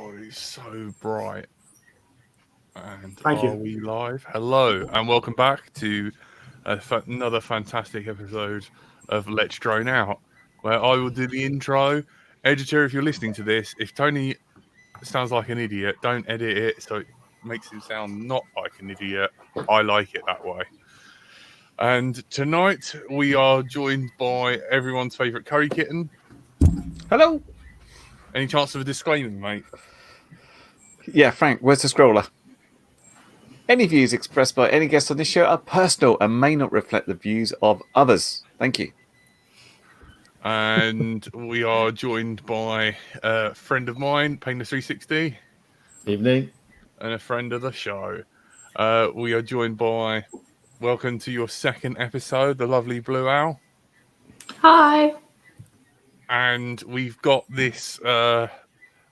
God, it's so bright. And Thank you. are we live? Hello, and welcome back to another fantastic episode of Let's Drone Out, where I will do the intro. Editor, if you're listening to this, if Tony sounds like an idiot, don't edit it so it makes him sound not like an idiot. I like it that way. And tonight we are joined by everyone's favourite curry kitten. Hello. Any chance of a disclaimer, mate? Yeah, Frank, where's the scroller? Any views expressed by any guest on this show are personal and may not reflect the views of others. Thank you. And we are joined by a friend of mine, Painter360. Evening. And a friend of the show. We are joined by, welcome to your second episode, the lovely Blue Owl. Hi. And we've got this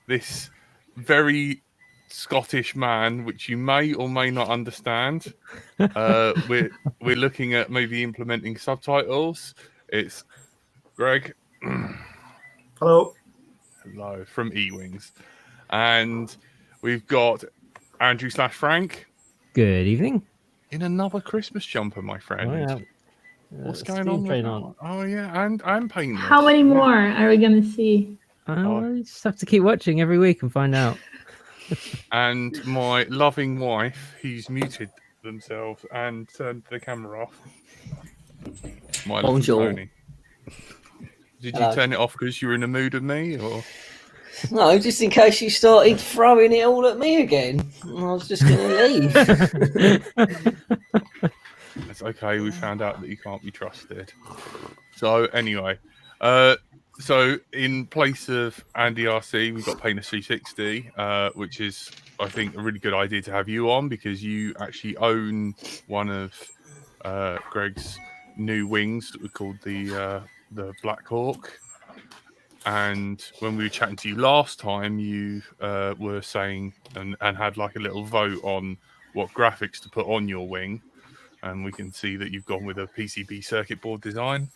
this very Scottish man, which you may or may not understand. We're looking at maybe implementing subtitles. It's Greg. Hello. Hello from E-Wings. And we've got Andrew / Frank. Good evening. In another Christmas jumper, my friend. Oh, yeah. What's going on? Oh, yeah, and I'm painless. How many more are we going to see? You just have to keep watching every week and find out. And my loving wife, who's muted themselves and turned the camera off. My Bonjour. Tony. Did you turn it off because you were in a mood with me, or? No, just in case you started throwing it all at me again. I was just going to leave. It's okay. We found out that you can't be trusted. So anyway, so in place of Andy RC, we've got Painter360, which is, I think, a really good idea to have you on because you actually own one of Greg's new wings that were called the Black Hawk. And when we were chatting to you last time, you were saying and had like a little vote on what graphics to put on your wing. And we can see that you've gone with a PCB circuit board design.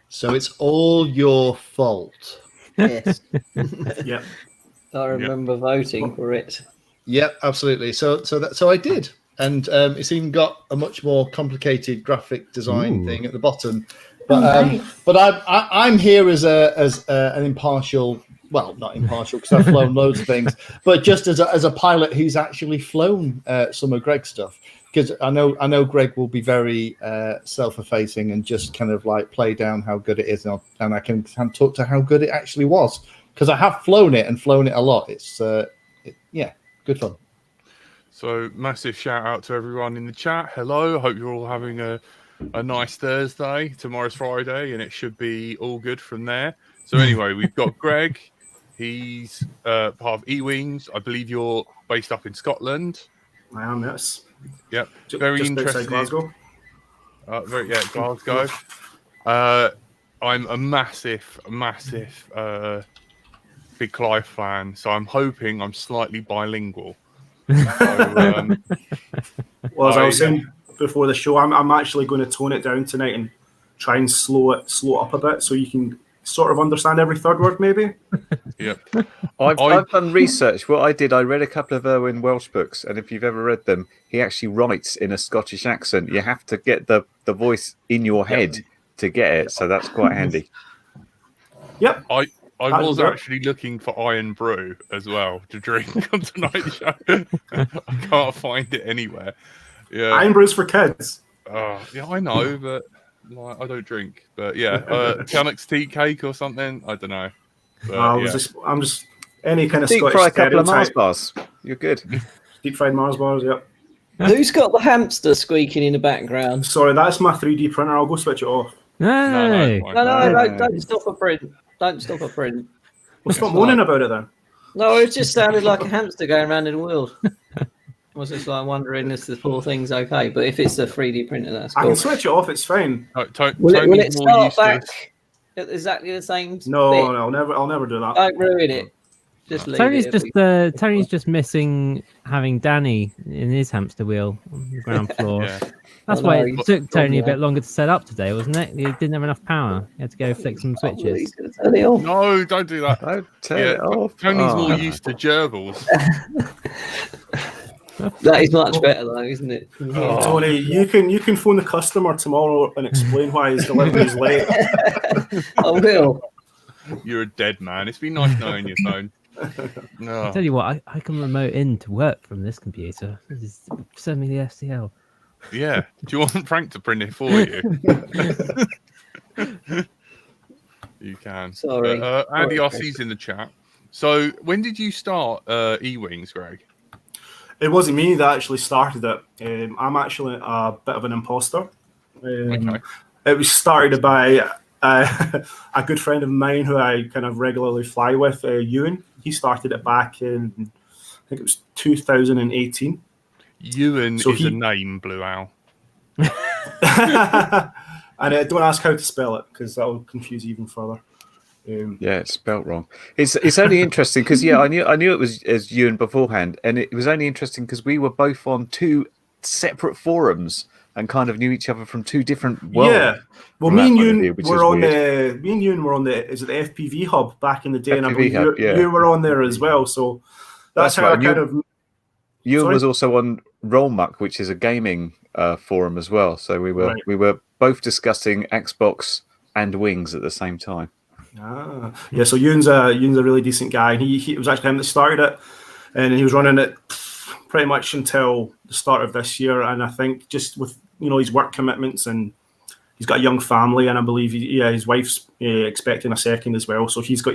So it's all your fault. Yes. Yep. I remember voting for it. Yep, absolutely. So I did, and it's even got a much more complicated graphic design thing at the bottom. But nice. But I'm here as an impartial. Well, not impartial because I've flown loads of things, but just as a pilot who's actually flown some of Greg's stuff. Because I know Greg will be very self-effacing and just kind of like play down how good it is, and I can talk to how good it actually was because I have flown it a lot. It's good fun. So massive shout out to everyone in the chat. Hello, hope you're all having a nice Thursday. Tomorrow's Friday, and it should be all good from there. So anyway, we've got Greg. He's part of E-Wings. I believe you're based up in Scotland. I am, yes. Yep, very just interesting. Glasgow. Glasgow. I'm a massive Big Clive fan, so I'm hoping I'm slightly bilingual. So, Well, as I was saying before the show, I'm actually going to tone it down tonight and try and slow it up a bit so you can sort of understand every third word, maybe. Yep. I've done research. What I did, I read a couple of Erwin Welsh books, and if you've ever read them, he actually writes in a Scottish accent. You have to get the voice in your head to get it, so that's quite handy. Yep. I was actually looking for Iron Brew as well to drink on tonight's show. I can't find it anywhere. Yeah, Iron Brew's for kids. Yeah, I know, but I don't drink. But yeah, Canucks tea cake or something. I don't know. But, I'm just any kind of Deep Scottish fry a couple of Mars stereotype. bars. You're good. Deep fried Mars bars. Yep. Who's got the hamster squeaking in the background? Sorry, that's my 3D printer. I'll go switch it off. Hey. No, don't stop a print. Don't stop a print. Well, stop moaning about it then. No, it just sounded like a hamster going around in a wheel. I was just like wondering if the poor thing's okay, but if it's a 3D printer, that's I cool. can switch it off. It's fine. Will it start back at exactly the same? No, bit? I'll never do that. Don't ruin it. Just leave Tony's just missing having Danny in his hamster wheel on the ground floor. Yeah. That's why it took Tony a bit longer to set up today, wasn't it? He didn't have enough power. He had to go flick some switches. No, don't do that. Don't turn it off. Tony's more used to gerbils. That is much better though, isn't it? Tony, you can phone the customer tomorrow and explain why his delivery is late. I will. You're a dead man. It's been nice knowing your phone. No. I'll tell you what, I can remote in to work from this computer. Send me the STL. Yeah. Do you want Frank to print it for you? You can. Sorry. Andy RC's in the chat. So when did you start E-Wings, Greg? It wasn't me that actually started it. I'm actually a bit of an imposter. Okay. It was started by a good friend of mine who I kind of regularly fly with, Ewan. He started it back in, I think it was 2018. Ewan is a name, Blue Owl. And don't ask how to spell it because that will confuse you even further. Yeah, it's spelt wrong. It's only interesting because I knew it was as Ewan beforehand, and it was only interesting because we were both on two separate forums and kind of knew each other from two different worlds. Yeah, well, me and Ewan were on the is it the FPV hub back in the day, and I believe you were on there as well. So that's how right. I kind of. Ewan was also on Rollmuck, which is a gaming forum as well. So we were both discussing Xbox and Wings at the same time. Yeah. So Ewan's a really decent guy, and he was actually him that started it, and he was running it pretty much until the start of this year. And I think just with his work commitments, and he's got a young family, and I believe his wife's expecting a second as well. So he's got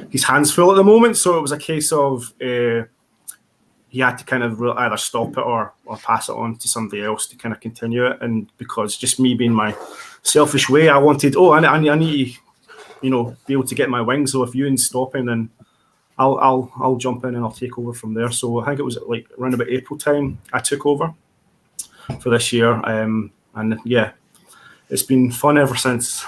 his hands full at the moment. So it was a case of he had to kind of either stop it or pass it on to somebody else to kind of continue it. And because just me being my selfish way, I wanted I need to be able to get my wings. So if Ewan's stopping, then I'll jump in and I'll take over from there. So I think it was like around about April time I took over for this year, and yeah, it's been fun ever since.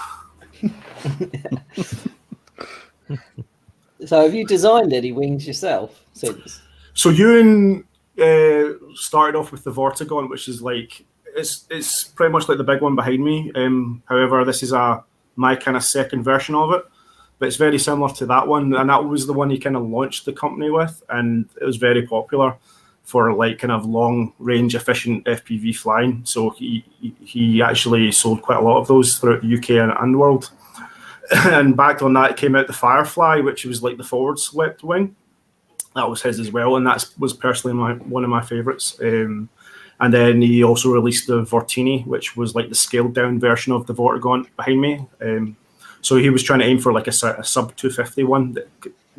So have you designed any wings yourself since? So Ewan started off with the Vortigon, which is like it's pretty much like the big one behind me. However, this is my kind of second version of it, but it's very similar to that one, and that was the one he kind of launched the company with, and it was very popular for like kind of long range efficient FPV flying. So he actually sold quite a lot of those throughout the UK and world. And back on that came out the Firefly, which was like the forward swept wing. That was his as well, and that was personally one of my favorites. And then he also released the Vortini, which was like the scaled down version of the Vortigon behind me. So he was trying to aim for like a sub 250 one.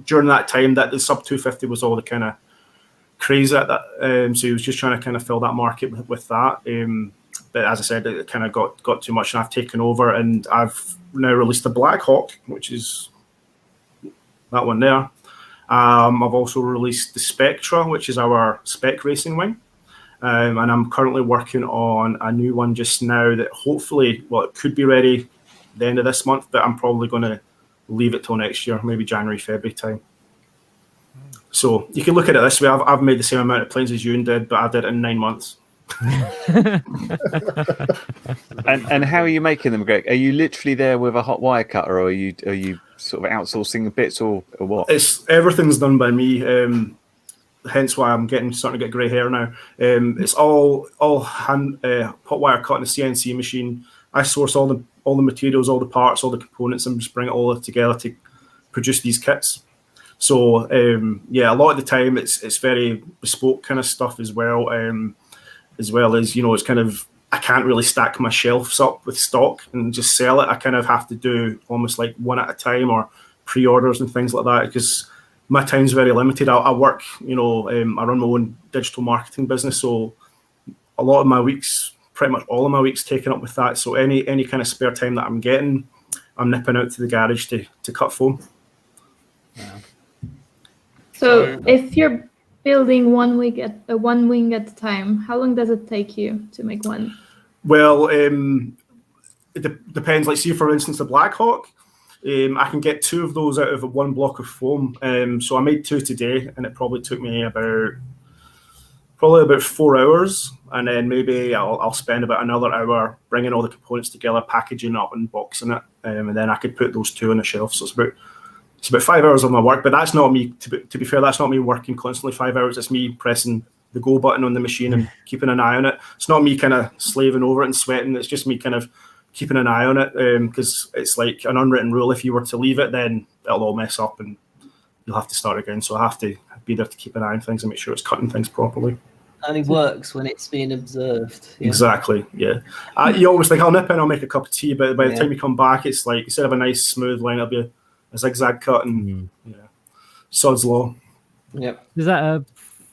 During that time, that the sub 250 was all the kind of craze at that. So he was just trying to kind of fill that market with that. But as I said, it kind of got too much, and I've taken over, and I've now released the Black Hawk, which is that one there. I've also released the Spectra, which is our spec racing wing. And I'm currently working on a new one just now that hopefully, it could be ready at the end of this month, but I'm probably going to leave it till next year, maybe January, February time. So you can look at it this way. I've made the same amount of planes as Ewan did, but I did it in 9 months. And how are you making them, Greg? Are you literally there with a hot wire cutter, or are you sort of outsourcing the bits, or what? Everything's done by me. Hence why I'm starting to get grey hair now. It's all hand hot wire cut in a CNC machine. I source all the materials, all the parts, all the components, and just bring it all together to produce these kits. So a lot of the time it's very bespoke kind of stuff as well. As well as it's kind of, I can't really stack my shelves up with stock and just sell it. I kind of have to do almost like one at a time, or pre-orders and things like that, because my time's very limited. I work, I run my own digital marketing business, so a lot of my weeks, pretty much all of my weeks, taken up with that. So any kind of spare time that I'm getting, I'm nipping out to the garage to cut foam. Yeah. So if you're building one wing at a time, how long does it take you to make one? Well, it depends. Like, see, for instance, the Black Hawk. I can get 2 of those out of 1 block of foam. So I made 2 today, and it probably took me about 4 hours, and then maybe I'll spend about another hour bringing all the components together, packaging up and boxing it, and then I could put those 2 on the shelf. So it's about 5 hours of my work, but that's not me. To be fair, that's not me working constantly 5 hours. It's me pressing the go button on the machine and keeping an eye on it. It's not me kind of slaving over it and sweating. It's just me kind of keeping an eye on it, because it's like an unwritten rule. If you were to leave it, then it'll all mess up and you'll have to start again. So I have to be there to keep an eye on things and make sure it's cutting things properly. Only works when it's being observed. Yeah. Exactly, yeah. You always think, I'll nip in, I'll make a cup of tea, but by the time you come back, it's like, instead of a nice smooth line, it'll be a zigzag cut, and sod's law. Yep. Is that a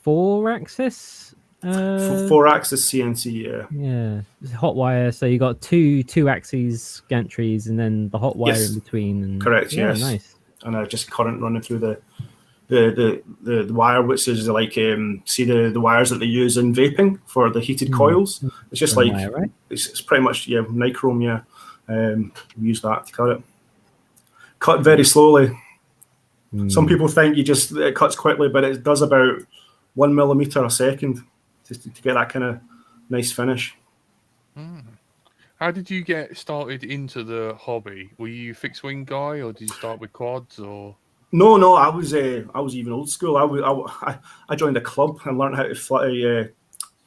4-axis? 4-axis CNC, yeah. Yeah, it's hot wire. So you got two axes gantries, and then the hot wire in between. And, correct. Yes. Nice. And just current running through the wire, which is like see the wires that they use in vaping for the heated coils. It's just like wire, right? it's pretty much nichrome. We use that to cut it. Cut very slowly. Some people think it cuts quickly, but it does about 1 millimeter a second to get that kind of nice finish. How did you get started into the hobby? Were you a fixed wing guy, or did you start with quads? Or no, I was even old school. I joined a club and learned how to fly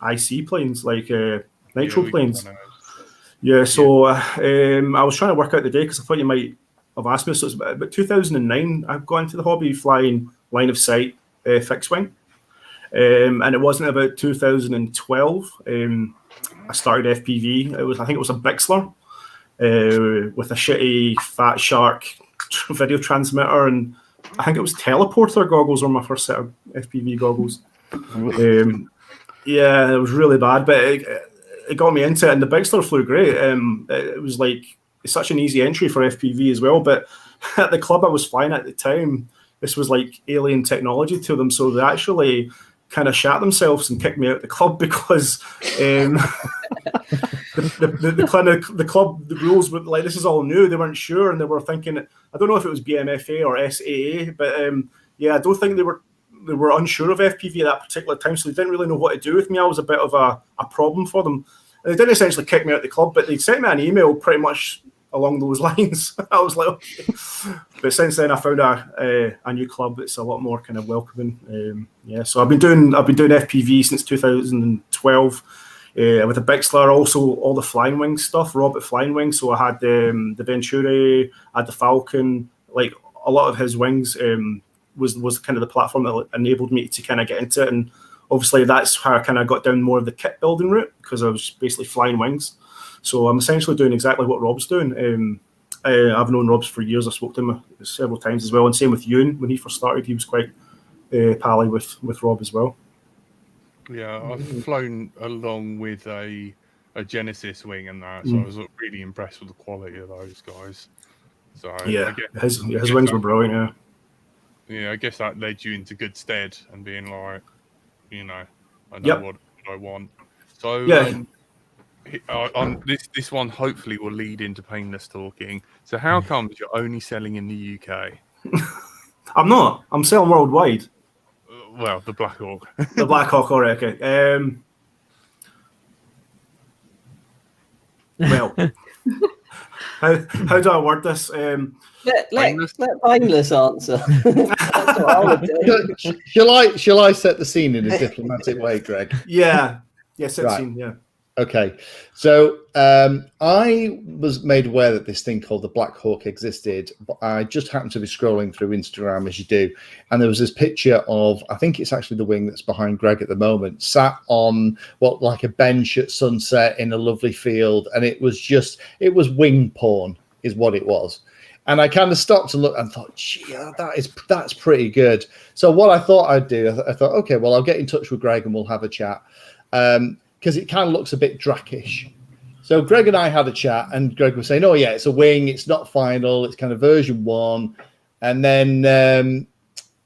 IC planes, like nitro planes. So I was trying to work out the day, because I thought you might have asked me. So it's about 2009. I've gone into the hobby flying line of sight fixed wing, and it wasn't about 2012. I started FPV. I think it was a Bixler with a shitty Fat Shark video transmitter, and I think it was teleporter goggles were my first set of FPV goggles. It was really bad, but it got me into it, and the Bixler flew great. It was like, it's such an easy entry for FPV as well, but at the club I was flying at the time, this was like alien technology to them, so they actually kind of shat themselves and kicked me out of the club, because the club, the rules were like, this is all new. They weren't sure, and they were thinking, I don't know if it was BMFA or SAA, but I don't think they were unsure of FPV at that particular time, so they didn't really know what to do with me. I was a bit of a problem for them. And they didn't essentially kick me out of the club, but they sent me an email pretty much along those lines. I was like, okay. But since then, I found a new club that's a lot more kind of welcoming. So I've been doing FPV since 2012 with the Bixler, also all the flying wing stuff, Rob at Flying Wing. So I had the Venturi, I had the Falcon, like a lot of his wings was kind of the platform that enabled me to kind of get into it. And obviously that's how I kind of got down more of the kit building route, because I was basically flying wings. So I'm essentially doing exactly what Rob's doing. I've known Rob for years. I spoke to him several times as well, and same with Ewan. When he first started, he was quite pally with Rob as well. Yeah, I've flown along with a Genesis wing and that, so I was really impressed with the quality of those guys. So his wings were brilliant. I guess that led you into good stead and being like, I know what I want. So this one hopefully will lead into painless talking. So how comes you're only selling in the UK? I'm not. I'm selling worldwide. Well, the Black Hawk. The Black Hawk, all right, okay. Well, how do I word this? Let painless answer. That's what I would do. Shall I set the scene in a diplomatic way, Greg? Set the scene, yeah. Okay, so I was made aware that this thing called the Black Hawk existed. I just happened to be scrolling through Instagram, as you do, and there was this picture of, I think it's actually the wing that's behind Greg at the moment, sat on like a bench at sunset in a lovely field, and it was wing porn, is what it was. And I kind of stopped and looked and thought, gee, that's pretty good. So what I thought I'd do, I thought, okay, well, I'll get in touch with Greg and we'll have a chat. Because it kind of looks a bit Drakish. So Greg and I had a chat, and Greg was saying, oh, yeah, it's a wing. It's not final. It's kind of version 1. And then the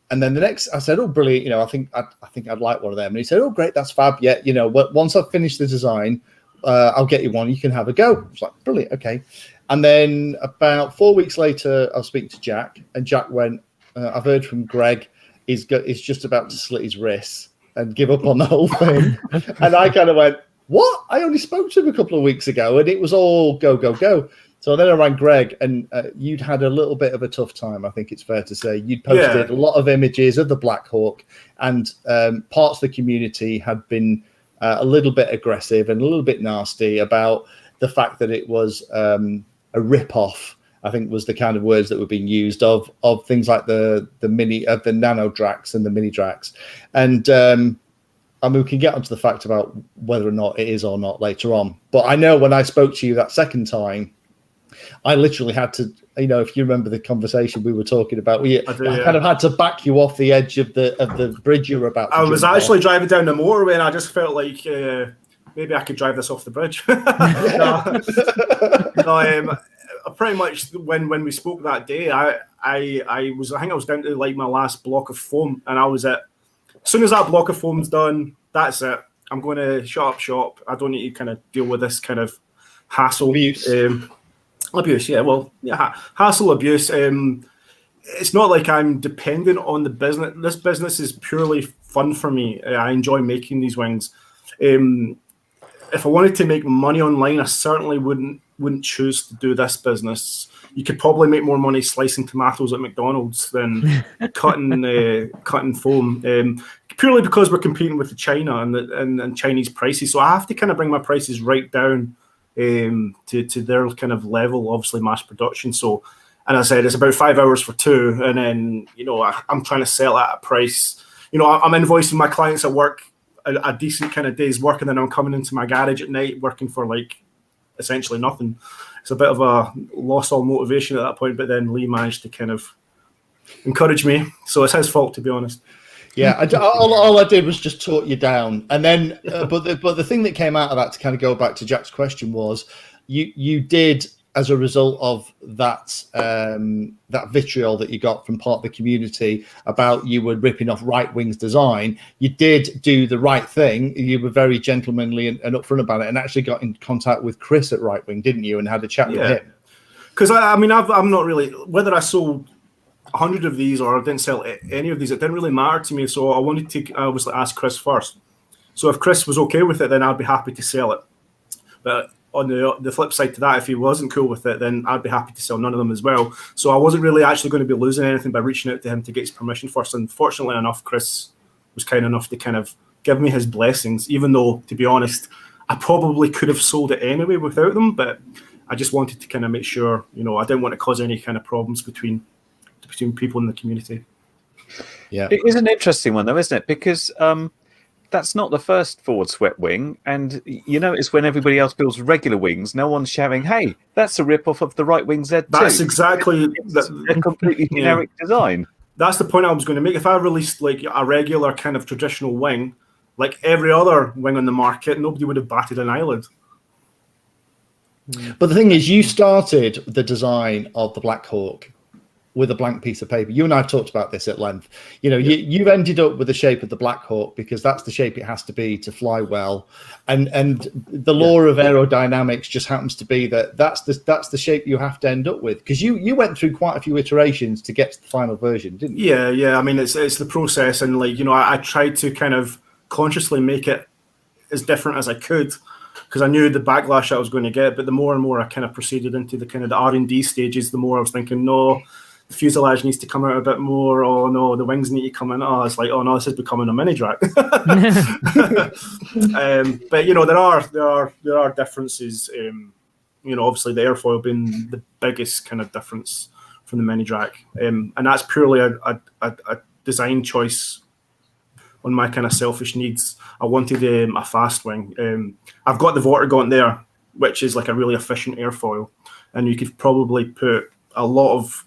next, I said, oh, brilliant. I think I'd like one of them. And he said, oh, great. That's fab. Yeah. Once I've finished the design, I'll get you one. You can have a go. I was like, brilliant. Okay. And then about 4 weeks later, I was speaking to Jack, and Jack went, I've heard from Greg, he's just about to slit his wrists and give up on the whole thing. And I kind of went, what? I only spoke to him a couple of weeks ago, and it was all go, go, go. So then I rang Greg, and you'd had a little bit of a tough time, I think it's fair to say. You'd posted a lot of images of the Black Hawk, and parts of the community had been a little bit aggressive and a little bit nasty about the fact that it was a rip-off, I think was the kind of words that were being used of things like the Nano Drax and the Mini Drax. And I mean, we can get onto the fact about whether or not it is or not later on. But I know when I spoke to you that second time, I literally had to, if you remember the conversation we were talking about, I kind of had to back you off the edge of the bridge you were about to I was actually driving down the motorway, and I just felt like maybe I could drive this off the bridge. Pretty much when we spoke that day, I think I was down to like my last block of foam, and I was as soon as that block of foam's done, that's it. I'm going to shut up shop. I don't need to kind of deal with this kind of hassle. Abuse, yeah. Well, yeah, hassle, abuse. It's not like I'm dependent on the business. This business is purely fun for me. I enjoy making these wings. If I wanted to make money online, I certainly wouldn't choose to do this business. You could probably make more money slicing tomatoes at McDonald's than cutting foam. Purely because we're competing with China and Chinese prices. So I have to kind of bring my prices right down to their kind of level, obviously mass production. So, and I said it's about 5 hours for two, and then I'm trying to sell at a price. I'm invoicing my clients at work a decent kind of day's work, and then I'm coming into my garage at night working for like essentially nothing. It's a bit of a lost all motivation at that point, but then Lee managed to kind of encourage me, so it's his fault, to be honest. Yeah, all I did was just talk you down, and then but the thing that came out of that, to kind of go back to Jack's question, was you did, as a result of that that vitriol that you got from part of the community about you were ripping off Right Wing's design, you did do the right thing. You were very gentlemanly and upfront about it, and actually got in contact with Chris at Right Wing, didn't you, and had a chat with him? Because I'm not really, whether I sold 100 of these or I didn't sell any of these, it didn't really matter to me. So I wanted to obviously ask Chris first. So if Chris was okay with it, then I'd be happy to sell it. But on the flip side to that, if he wasn't cool with it, then I'd be happy to sell none of them as well. So I wasn't really actually going to be losing anything by reaching out to him to get his permission first. And fortunately enough, Chris was kind enough to kind of give me his blessings, even though, to be honest, I probably could have sold it anyway without them. But I just wanted to kind of make sure, I didn't want to cause any kind of problems between people in the community. Yeah, it is an interesting one though, isn't it? Because that's not the first forward swept wing, and you notice when everybody else builds regular wings, no one's shouting, "Hey, that's a rip-off of the Right Wing Z2." That's exactly a completely generic design. That's the point I was going to make. If I released like a regular kind of traditional wing, like every other wing on the market, nobody would have batted an eyelid. But the thing is, you started the design of the Black Hawk with a blank piece of paper. You and I have talked about this at length. You've ended up with the shape of the Black Hawk because that's the shape it has to be to fly well, and the law of aerodynamics just happens to be that's the shape you have to end up with, because you went through quite a few iterations to get to the final version, didn't you? Yeah. I mean, it's the process, and I tried to kind of consciously make it as different as I could, because I knew the backlash I was going to get. But the more and more I kind of proceeded into the kind of the R&D stages, the more I was thinking, no, the fuselage needs to come out a bit more. Oh no, the wings need to come in. Oh, it's like, oh no, this is becoming a mini drag. But there are differences. Obviously the airfoil being the biggest kind of difference from the mini drag, and that's purely a design choice on my kind of selfish needs. I wanted a fast wing. I've got the Vortigaunt there, which is like a really efficient airfoil, and you could probably put a lot of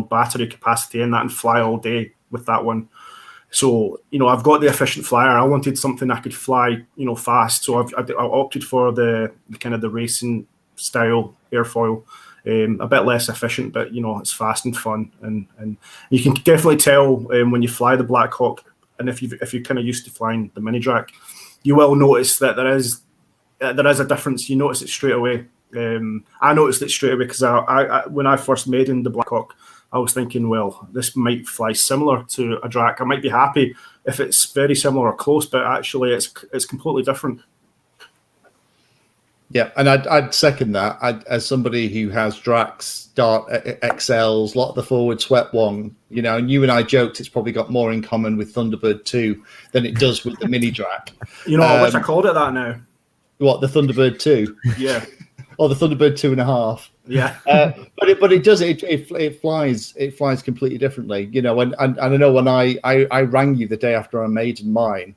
battery capacity in that and fly all day with that one. So I've got the efficient flyer. I wanted something I could fly fast, so I opted for the kind of the racing style airfoil. A bit less efficient, but it's fast and fun, and you can definitely tell when you fly the Black Hawk. And if you're kind of used to flying the mini drag, you will notice that there is a difference. You notice it straight away. I noticed it straight away because I when I first made in the Blackhawk, I was thinking, well, this might fly similar to a Drac. I might be happy if it's very similar or close, but actually it's completely different. Yeah, and I'd second that. As somebody who has Dracs, Dart XLs, a lot of the forward swept one, you know, and you and I joked it's probably got more in common with Thunderbird 2 than it does with the Mini Drac. You know, I wish I called it that now. What, the Thunderbird 2? Yeah. Or the Thunderbird 2.5? Yeah. But it does it flies completely differently, you know. And I know when I rang you the day after I made mine.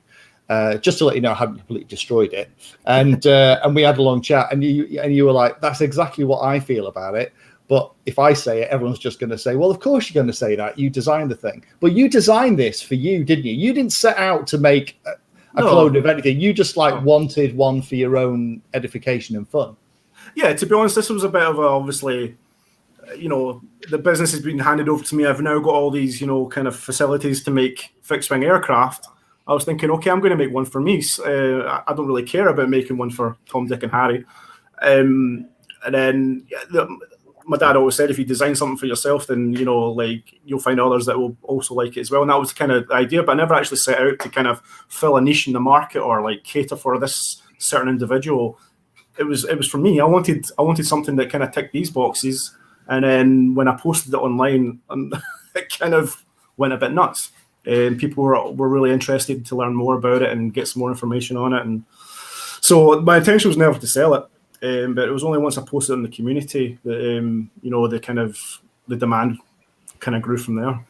Just to let you know, I hadn't completely destroyed it, and we had a long chat, and you were like, "That's exactly what I feel about it." But if I say it, everyone's just going to say, "Well, of course you're going to say that. You designed the thing." But you designed this for you, didn't you? You didn't set out to make a clone of anything. You just wanted one for your own edification and fun. Yeah, to be honest, this was a bit of obviously, you know, the business has been handed over to me. I've now got all these, you know, kind of facilities to make fixed wing aircraft. I was thinking, okay, I'm going to make one for me. I don't really care about making one for Tom, Dick, and Harry. And then my dad always said, if you design something for yourself, then, you know, like, you'll find others that will also like it as well. And that was kind of the idea, but I never actually set out to kind of fill a niche in the market or like cater for this certain individual. It was for me. I wanted something that kind of ticked these boxes. And then when I posted it online, it kind of went a bit nuts. And people were really interested to learn more about it and get some more information on it. And so my intention was never to sell it, but it was only once I posted it in the community that you know, the demand kind of grew from there.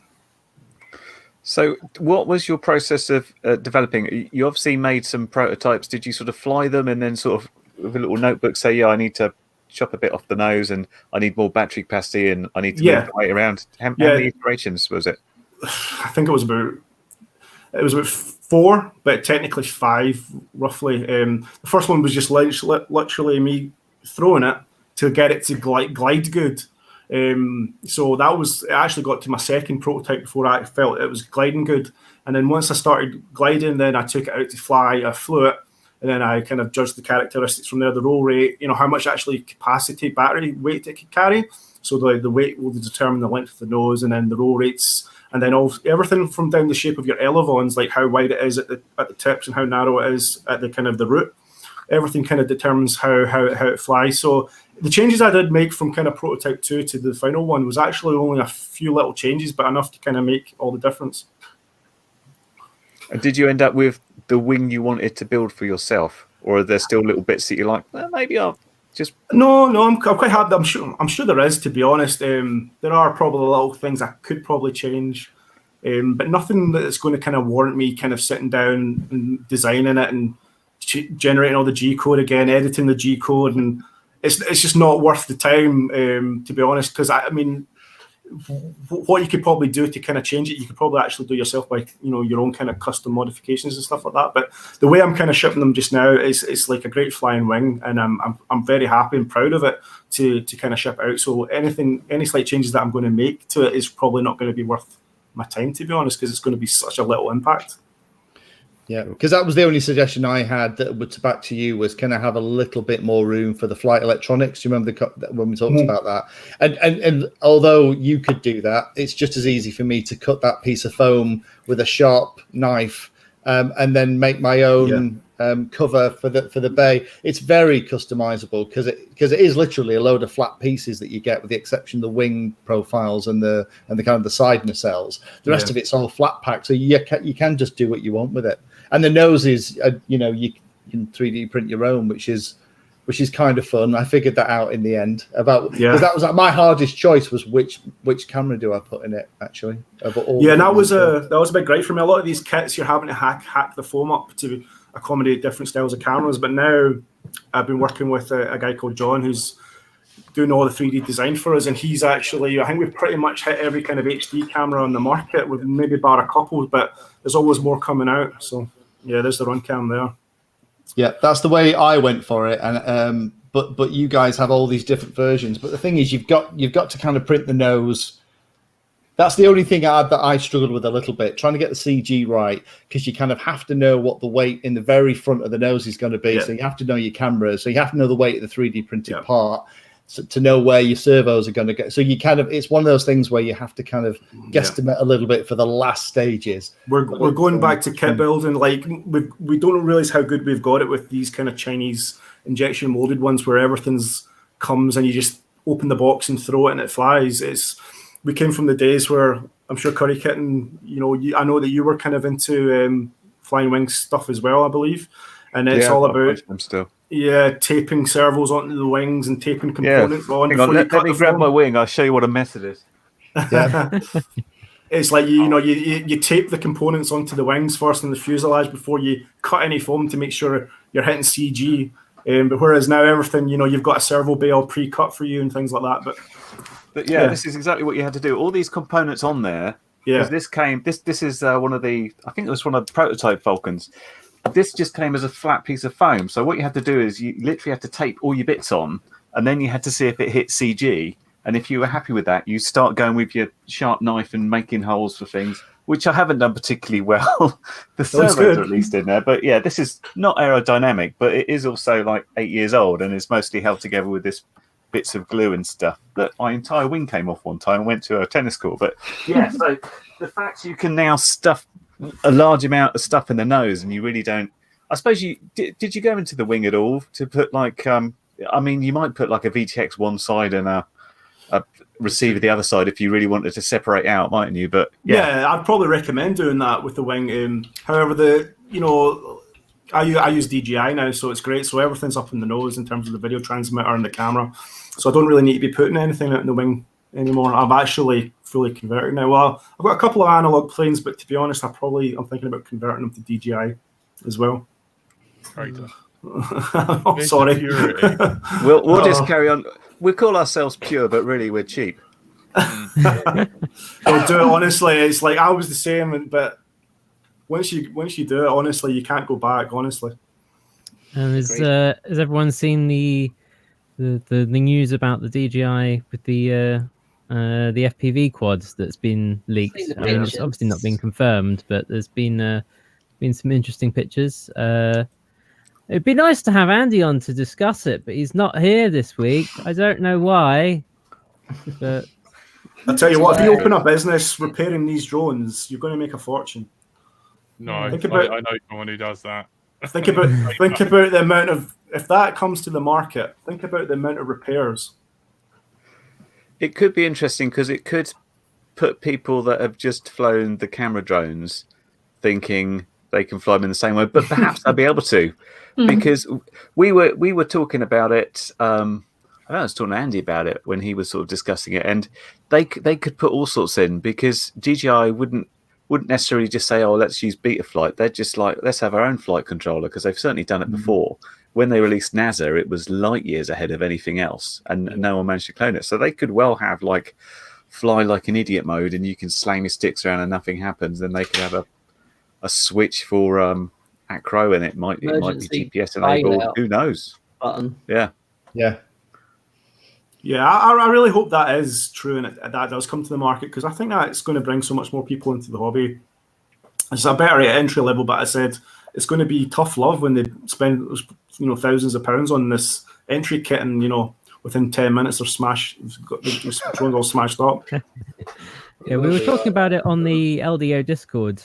So what was your process of developing? You obviously made some prototypes. Did you sort of fly them and then sort of with a little notebook say, yeah, I need to chop a bit off the nose and I need more battery capacity and I need to move the weight around? How many iterations was it? I think it was about 4, but technically 5, roughly. The first one was just literally me throwing it to get it to glide good. So it actually got to my second prototype before I felt it was gliding good. And then once I started gliding, then I took it out to fly. I flew it, and then I kind of judged the characteristics from there, the roll rate, you know, how much actually capacity, battery weight it could carry. So the weight will determine the length of the nose, and then the roll rates. And then everything from down the shape of your elevons, like how wide it is at the tips and how narrow it is at the kind of the root. Everything kind of determines how it flies. So the changes I did make from kind of prototype 2 to the final one was actually only a few little changes, but enough to kind of make all the difference. And did you end up with the wing you wanted to build for yourself, or are there still little bits that you're like, well, maybe I'll just... No, I'm quite happy. I'm sure there is, to be honest. There are probably little things I could probably change, but nothing that's going to kind of warrant me kind of sitting down and designing it and generating all the G code again, editing the G code, and it's just not worth the time, to be honest. Because I mean, what you could probably do to kind of change it, you could probably actually do yourself by, you know, your own kind of custom modifications and stuff like that. But the way I'm kind of shipping them just now is it's like a great flying wing, and I'm very happy and proud of it to kind of ship out. So any slight changes that I'm going to make to it is probably not going to be worth my time, to be honest, because it's going to be such a little impact. Yeah, because that was the only suggestion I had that was back to you was, can I have a little bit more room for the flight electronics? Do you remember when we talked about that? And although you could do that, it's just as easy for me to cut that piece of foam with a sharp knife and then make my own cover for the bay. It's very customizable because it is literally a load of flat pieces that you get, with the exception of the wing profiles and the kind of the side nacelles. The rest of it's all flat packed, so you can just do what you want with it. And the noses, you know, you can 3D print your own, which is kind of fun. I figured that out in the end. Because that was like my hardest choice was which camera do I put in it, actually. And that was a big gripe for me. A lot of these kits, you're having to hack the foam up to accommodate different styles of cameras. But now I've been working with a guy called John who's doing all the 3D design for us, and he's actually, I think we've pretty much hit every kind of HD camera on the market, with maybe bar a couple, but there's always more coming out. So yeah, there's the run cam there. Yeah, that's the way I went for it, and but you guys have all these different versions. But the thing is, you've got to kind of print the nose That's the only thing that I struggled with a little bit, trying to get the CG right, because you kind of have to know what the weight in the very front of the nose is going to be. Yeah. So you have to know your cameras. So you have to know the weight of the 3D printed part to know where your servos are going to go. So you kind of, it's one of those things where you have to kind of guesstimate a little bit for the last stages. We're going back to kit building. Like we don't realize how good we've got it with these kind of Chinese injection molded ones where everything's comes and you just open the box and throw it and it flies. We came from the days where I'm sure Curry Kitten, I know that you were kind of into flying wing stuff as well, I believe. And it's all about taping servos onto the wings and taping components on. Hang on, let me grab my wing. I'll show you what a mess it is. Yeah. It's like you tape the components onto the wings first in the fuselage before you cut any foam to make sure you're hitting CG. But whereas now everything, you've got a servo bay all pre-cut for you and things like that. But this is exactly what you had to do. All these components on there. Yeah. This is one of the, I think it was one of the prototype Falcons. This just came as a flat piece of foam. So what you had to do is you literally had to tape all your bits on, and then you had to see if it hit CG. And if you were happy with that, you start going with your sharp knife and making holes for things, which I haven't done particularly well. The servos are at least in there. But yeah, this is not aerodynamic, but it is also like 8 years old, and it's mostly held together with this bits of glue and stuff. That my entire wing came off one time and went to a tennis court. But yeah, so the fact you can now stuff a large amount of stuff in the nose, and you really don't. I suppose you did you go into the wing at all to put like you might put like a VTX one side and a receiver the other side if you really wanted to separate out, mightn't you? But yeah, I'd probably recommend doing that with the wing. However, I use DJI now, so it's great. So everything's up in the nose in terms of the video transmitter and the camera. So I don't really need to be putting anything out in the wing anymore. I'm actually fully converted now. Well, I've got a couple of analog planes, but to be honest, I'm thinking about converting them to DJI as well. Right. Oh, sorry. We'll just carry on. We call ourselves pure, but really we're cheap. Don't do it, honestly. It's like I was the same, but once you do it, honestly, you can't go back. Honestly. And has everyone seen the news about the DJI with the FPV quads that's been leaked? I mean, it's obviously not been confirmed, but there's been some interesting pictures. It'd be nice to have Andy on to discuss it, but he's not here this week. I don't know why. But I tell you what, if you open a business repairing these drones, you're going to make a fortune. No, I know someone who does that. Think about the amount of, if that comes to the market, think about the amount of repairs. It could be interesting because it could put people that have just flown the camera drones thinking they can fly them in the same way, but perhaps they'll be able to, because we were talking about it. I was talking to Andy about it when he was sort of discussing it, and they could put all sorts in, because DJI wouldn't necessarily just say, oh, let's use Betaflight. They're just like, let's have our own flight controller, because they've certainly done it before. When they released NASA, it was light years ahead of anything else, and no one managed to clone it. So they could well have like fly like an idiot mode, and you can slam your sticks around and nothing happens. Then they could have a switch for acro, and it might be GPS enabled. Who knows? Button. Yeah. I really hope that is true and that does come to the market, because I think that it's going to bring so much more people into the hobby. It's a better entry level, but I said it's going to be tough love when they spend thousands of pounds on this entry kit, and within 10 minutes the drone's all smashed up. Yeah, we were talking about it on the LDO Discord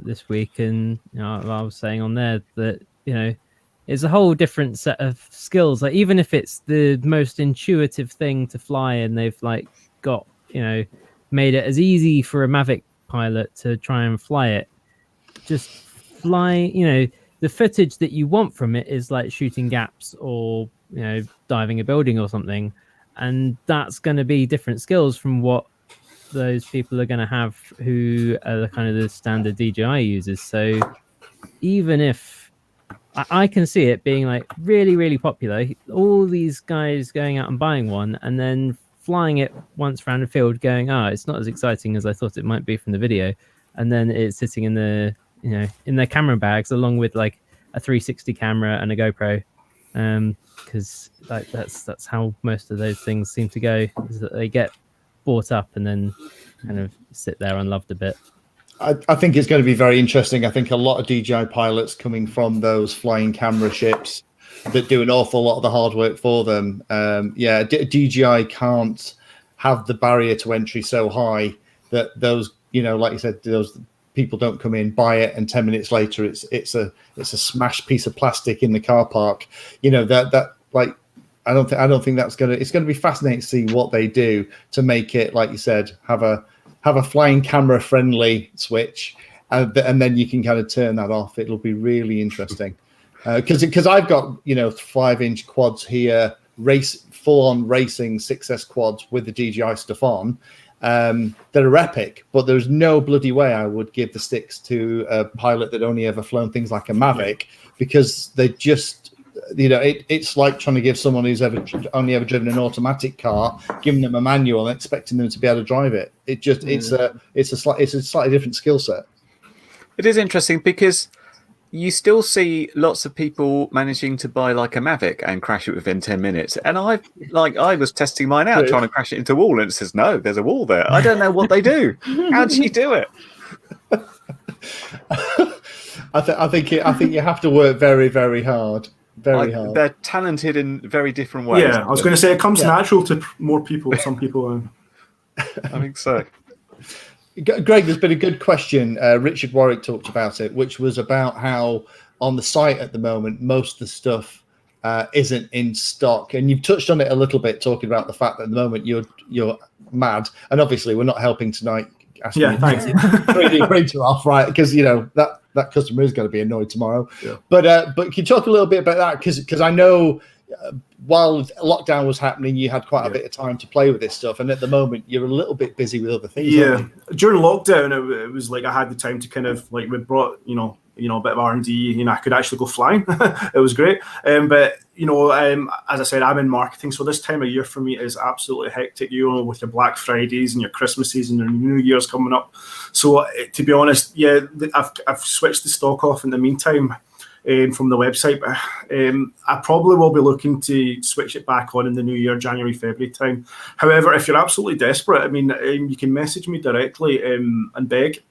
this week, and I was saying on there that it's a whole different set of skills. Like, even if it's the most intuitive thing to fly, and they've like got made it as easy for a Mavic pilot to try and fly it, just fly. The footage that you want from it is like shooting gaps or diving a building or something, and that's going to be different skills from what those people are going to have who are the kind of the standard DJI users. So even if I can see it being like really, really popular, all these guys going out and buying one and then flying it once around the field going, it's not as exciting as I thought it might be from the video. And then it's sitting in the, in their camera bags along with like a 360 camera and a GoPro. Because like that's how most of those things seem to go, is that they get bought up and then kind of sit there unloved a bit. I think it's going to be very interesting. I think a lot of DJI pilots coming from those flying camera ships that do an awful lot of the hard work for them. DJI can't have the barrier to entry so high that those, like you said, those people don't come in, buy it, and 10 minutes later it's a smashed piece of plastic in the car park. I don't think that's it's going to be fascinating to see what they do to make it, like you said, have a flying camera friendly switch, and then you can kind of turn that off. It'll be really interesting because I've got 5-inch quads here, full on racing 6S quads with the DJI stuff on. That are epic, but there's no bloody way I would give the sticks to a pilot that only ever flown things like a Mavic, because they just, it's like trying to give someone who's only ever driven an automatic car, giving them a manual and expecting them to be able to drive it. It just it's a slightly different skill set. It is interesting because you still see lots of people managing to buy like a Mavic and crash it within 10 minutes. And I was testing mine out, trying to crash it into a wall, and it says, no, there's a wall there. I don't know what they do. How do you do it? I think you have to work very, very hard. Very hard. They're talented in very different ways. Yeah, I was going to say it comes natural to more people. Some people. I think so. Greg, there's been a good question. Richard Warwick talked about it, which was about how on the site at the moment, most of the stuff isn't in stock. And you've touched on it a little bit, talking about the fact that at the moment you're mad. And obviously we're not helping tonight. Yeah, thanks. 3D printer off, right? Because, that customer is going to be annoyed tomorrow. Yeah. But can you talk a little bit about that? Because I know while lockdown was happening, you had quite a bit of time to play with this stuff, and at the moment you're a little bit busy with other things. Yeah, during lockdown, it was like I had the time to kind of like we brought a bit of R&D. I could actually go flying. It was great. But as I said, I'm in marketing, so this time of year for me is absolutely hectic. With your Black Fridays and your Christmases and your New Year's coming up. So to be honest, I've switched the stock off in the meantime. From the website. I probably will be looking to switch it back on in the new year, January, February time. However, if you're absolutely desperate, you can message me directly and beg.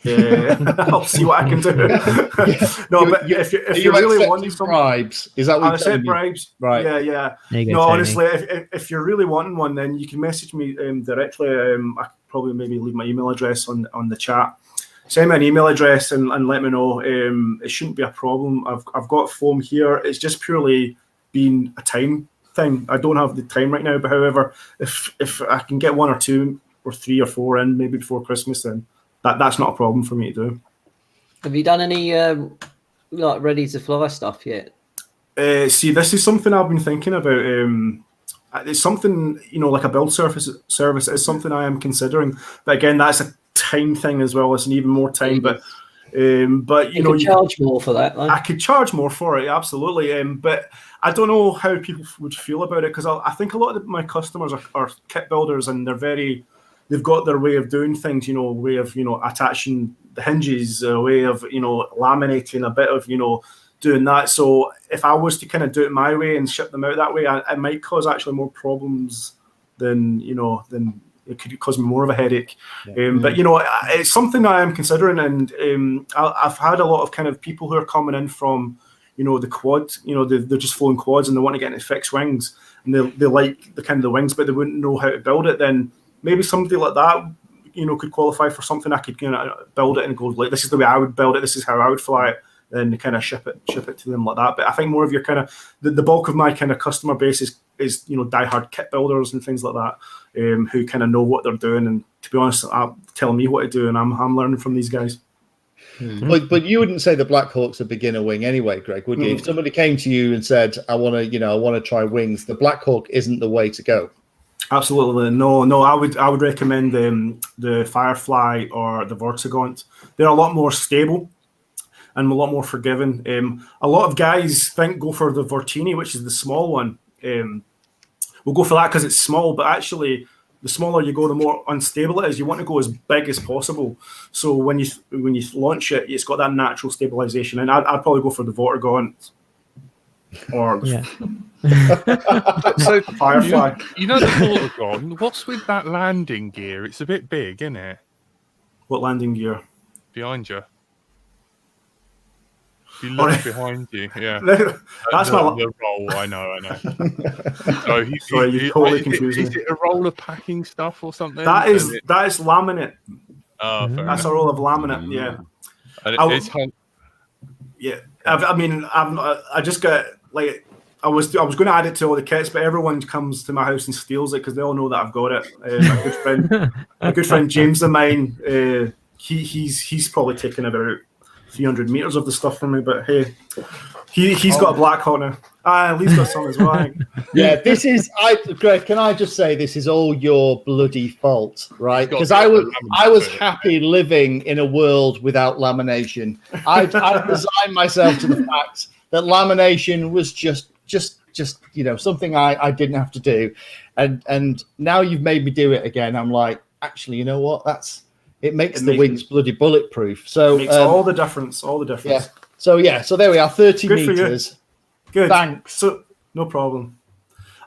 I'll see what I can do. But if you really want some bribes, is that what I said? Bribes, right? Yeah. No, honestly, if you're really wanting one, then you can message me directly. I could probably maybe leave my email address on the chat. Send me an email address and let me know. It shouldn't be a problem. I've got foam here. It's just purely been a time thing. I don't have the time right now, but however, if I can get 1 or 2 or 3 or 4 in maybe before Christmas, then that's not a problem for me to do. Have you done any ready to fly stuff yet? See, this is something I've been thinking about. It's something like a build service is something I am considering. But again, that's a time thing as well. It's an even more time, but you could charge more for that. I could charge more for it, absolutely. But I don't know how people would feel about it, because I think a lot of my customers are kit builders, and they've got their way of doing things. Way of attaching the hinges, a way of laminating, a bit of doing that. So if I was to kind of do it my way and ship them out that way, it might cause actually more problems than it could cause me more of a headache. But it's something I am considering, and I've had a lot of kind of people who are coming in from the quad. They're just flying quads and they want to get into fixed wings, and they like the kind of the wings, but they wouldn't know how to build it. Then maybe somebody like that could qualify for something. I could build it and go like, this is the way I would build it, this is how I would fly it, then kind of ship it to them like that. But I think more of your kind of the bulk of my kind of customer base is diehard kit builders and things like that, who kind of know what they're doing, and to be honest, telling me what to do, and I'm learning from these guys. But you wouldn't say the Black Hawk's a beginner wing anyway, Greg, would you? If somebody came to you and said, I want to try wings, the Black Hawk isn't the way to go. Absolutely no. I would recommend the Firefly or the Vortigaunt. They're a lot more stable and a lot more forgiving. A lot of guys go for the Vortini, which is the small one. We'll go for that because it's small, but actually the smaller you go, the more unstable it is. You want to go as big as possible. So when you launch it, it's got that natural stabilization. And I'd probably go for the Vortigaunt. or Yeah. So Firefly. You know the Vortigaunt? What's with that landing gear? It's a bit big, isn't it? What landing gear? Behind you. If you look behind you, yeah. That's not. the roll. I know. So Sorry, you totally confused me. Is it a roll of packing stuff or something? That is laminate. Oh, fair That's enough. a roll of laminate. Yeah. And it's Yeah. I just got like. I was going to add it to all the kits, but everyone comes to my house and steals it because they all know that I've got it. My good friend James of mine, he's probably taken about 300 meters of the stuff from me, but hey, he's got a Black Hawk now. Lee's got some as well. I think. Yeah, Greg, can I just say this is all your bloody fault, right? Because I was happy living in a world without lamination. I resigned myself to the fact that lamination was just something I didn't have to do, and now you've made me do it again. I'm like, actually, you know what? It makes the wings bloody bulletproof. So it makes all the difference. Yeah. So there we are, 30 meters. Good. Thanks. So no problem.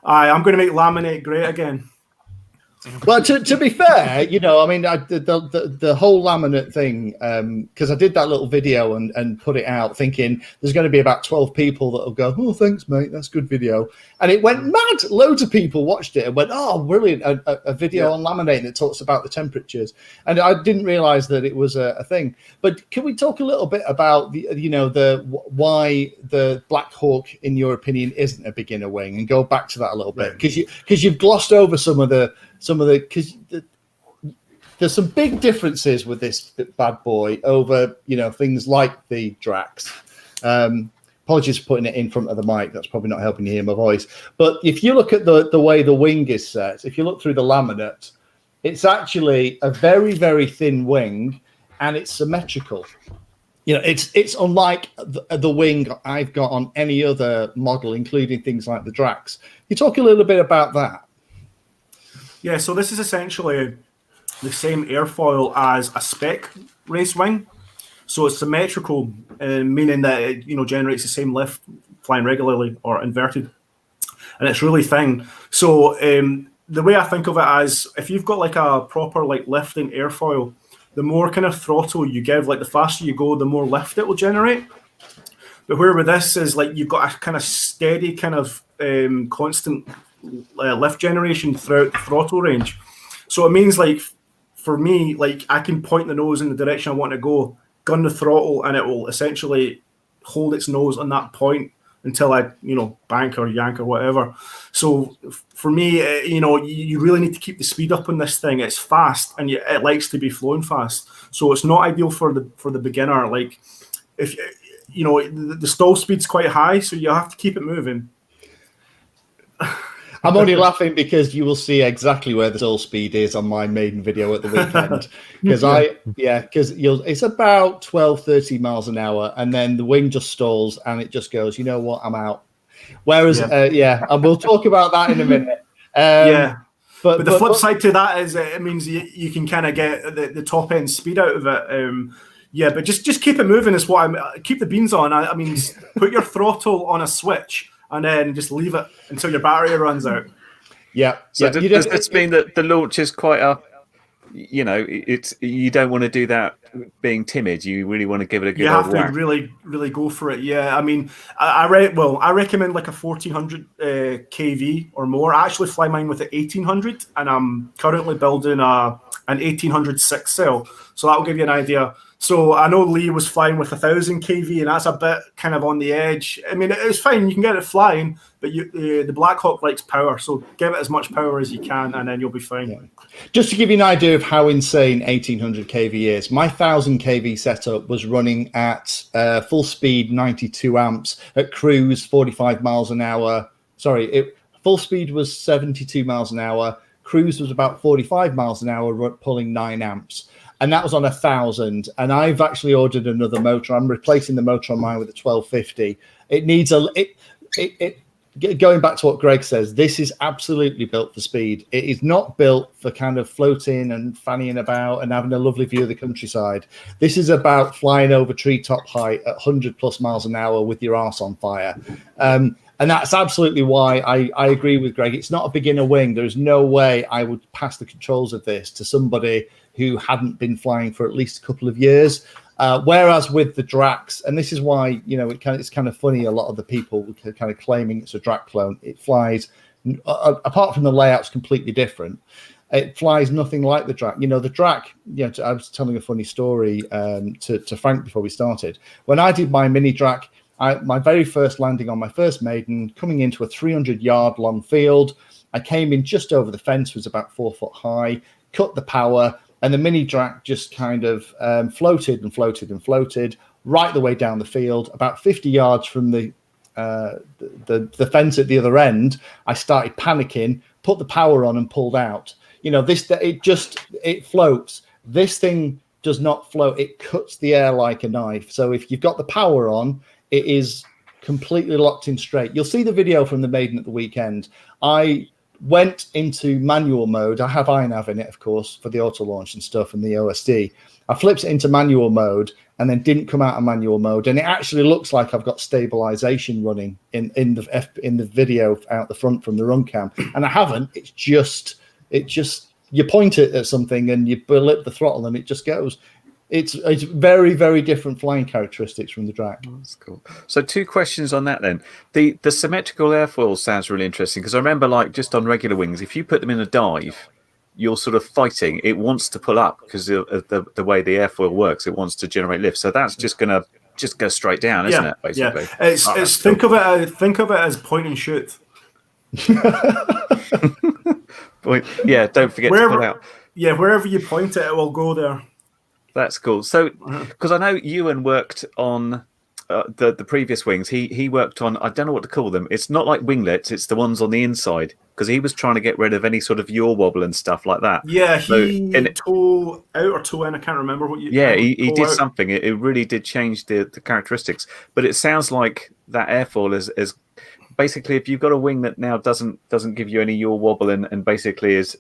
I'm going to make laminate great again. Well, to be fair, I mean, the whole laminate thing, because I did that little video and put it out thinking there's going to be about 12 people that will go, oh, thanks, mate, that's a good video. And it went mad. Loads of people watched it and went, oh, brilliant, a video on laminating that talks about the temperatures. And I didn't realize that it was a thing. But can we talk a little bit about why the Black Hawk, in your opinion, isn't a beginner wing, and go back to that a little bit? Because you've glossed over some of the because there's some big differences with this bad boy over things like the Drax. Apologies for putting it in front of the mic. That's probably not helping you hear my voice. But if you look at the way the wing is set, if you look through the laminate, it's actually a very, very thin wing, and it's symmetrical. It's unlike the wing I've got on any other model, including things like the Drax. You talk a little bit about that. Yeah, so this is essentially the same airfoil as a spec race wing. So it's symmetrical, meaning that it generates the same lift flying regularly or inverted. And it's really thin. So the way I think of it as if you've got like a proper like lifting airfoil, the more kind of throttle you give, like the faster you go, the more lift it will generate. But where with this is like you've got a kind of steady kind of constant lift generation throughout the throttle range. So it means like for me, like I can point the nose in the direction I want to go, gun the throttle, and it will essentially hold its nose on that point until I bank or yank or whatever. So for me, you really need to keep the speed up on this thing. It's fast and it likes to be flowing fast. So it's not ideal for the beginner. Like if the stall speed's quite high, so you have to keep it moving. I'm only laughing because you will see exactly where the stall speed is on my maiden video at the weekend. Because it's about 12, 13 miles an hour, and then the wing just stalls and it just goes, you know what, I'm out. Whereas, and we'll talk about that in a minute. But the flip side to that is it means you can kind of get the top end speed out of it. But just keep it moving is what keep the beans on. I mean, put your throttle on a switch and then just leave it until your battery runs out. Yeah. So does this mean that the launch is quite you don't want to do that being timid. You really want to give it a good You have to whack. really, really go for it. Yeah, I mean, I recommend like a 1400 kV or more. I actually fly mine with an 1800, and I'm currently building an 1800 6 cell. So that will give you an idea. So I know Lee was flying with 1000 kV, and that's a bit kind of on the edge. I mean, it's fine. You can get it flying, but the Black Hawk likes power. So give it as much power as you can, and then you'll be fine. Yeah. Just to give you an idea of how insane 1800 kV is, my 1000 kV setup was running at full speed 92 amps at cruise 45 miles an hour. Sorry, full speed was 72 miles an hour. Cruise was about 45 miles an hour, pulling 9 amps. And that was on 1000. And I've actually ordered another motor. I'm replacing the motor on mine with a 1250. It needs going back to what Greg says, this is absolutely built for speed. It is not built for kind of floating and fannying about and having a lovely view of the countryside. This is about flying over treetop height at 100+ miles an hour with your arse on fire. And that's absolutely why I agree with Greg. It's not a beginner wing. There's no way I would pass the controls of this to somebody who hadn't been flying for at least a couple of years. Whereas with the Drax, and this is why, it's kind of funny, a lot of the people kind of claiming it's a Drax clone. It flies, apart from the layout's completely different, it flies nothing like the Drax. The Drax, I was telling a funny story to Frank before we started. When I did my mini Drax, my very first landing on my first maiden, coming into a 300-yard long field, I came in just over the fence, was about 4 foot high, cut the power, and the mini Drax just kind of floated and floated and floated right the way down the field. About 50 yards from the fence at the other end, I started panicking, put the power on, and pulled out. It floats. This thing does not float. It cuts the air like a knife. So if you've got the power on, it is completely locked in straight. You'll see the video from the maiden at the weekend. I went into manual mode. I have iNav in it, of course, for the auto launch and stuff and the OSD. I flipped it into manual mode and then didn't come out of manual mode. And it actually looks like I've got stabilization running in the video out the front from the run cam. And I haven't. It's just you point it at something and you blip the throttle and it just goes. It's very, very different flying characteristics from the Drax. That's cool. So 2 questions on that then. The symmetrical airfoil sounds really interesting because I remember, like, just on regular wings, if you put them in a dive, you're sort of fighting. It wants to pull up because of the way the airfoil works. It wants to generate lift. So that's just going to go straight down, isn't it? Basically, yeah. Think of it as point and shoot. Yeah, don't forget to pull out. Yeah, wherever you point it will go there. That's cool. So, because I know Ewan worked on the previous wings, he worked on, I don't know what to call them. It's not like winglets, it's the ones on the inside, because he was trying to get rid of any sort of yaw wobble and stuff like that. Yeah, toe out or toe in, I can't remember what you. Yeah, he did something. It really did change the characteristics. But it sounds like that airfoil is basically, if you've got a wing that now doesn't give you any yaw wobble and basically is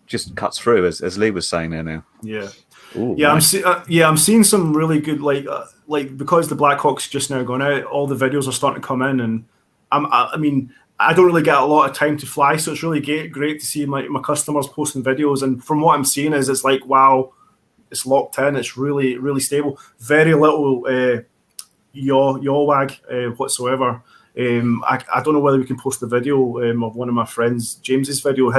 just cuts through, as Lee was saying there now. Yeah. Ooh, yeah, nice. I'm seeing some really good like because the Blackhawk's just now gone out, all the videos are starting to come in, and I mean I don't really get a lot of time to fly, so it's really great to see my customers posting videos, and from what I'm seeing is it's like, wow, it's locked in, it's really, really stable, very little yaw wag whatsoever. I don't know whether we can post the video of one of my friends, James's video.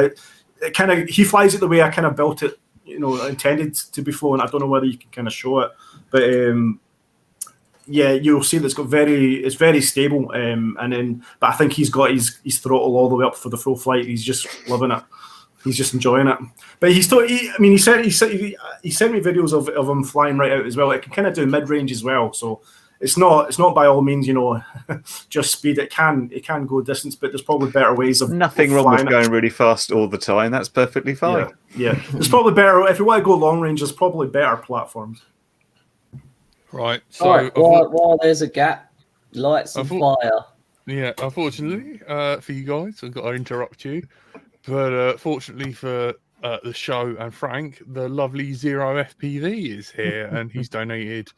He flies it the way I kind of built it, intended to be flown. I don't know whether you can kind of show it, but yeah, you'll see that it's very stable. But I think he's got his throttle all the way up for the full flight. He's just loving it. He's just enjoying it. But he sent me videos of him flying right out as well. It can kind of do mid range as well. So it's not by all means, just speed. It can go distance, but there's probably better ways of nothing wrong with going really fast all the time. That's perfectly fine. Yeah. There's probably better if you want to go long range. There's probably better platforms. Right. So while there's a gap, light some fire. Yeah. Unfortunately, for you guys, I've got to interrupt you. But fortunately for the show and Frank, the lovely Zero FPV is here, and he's donated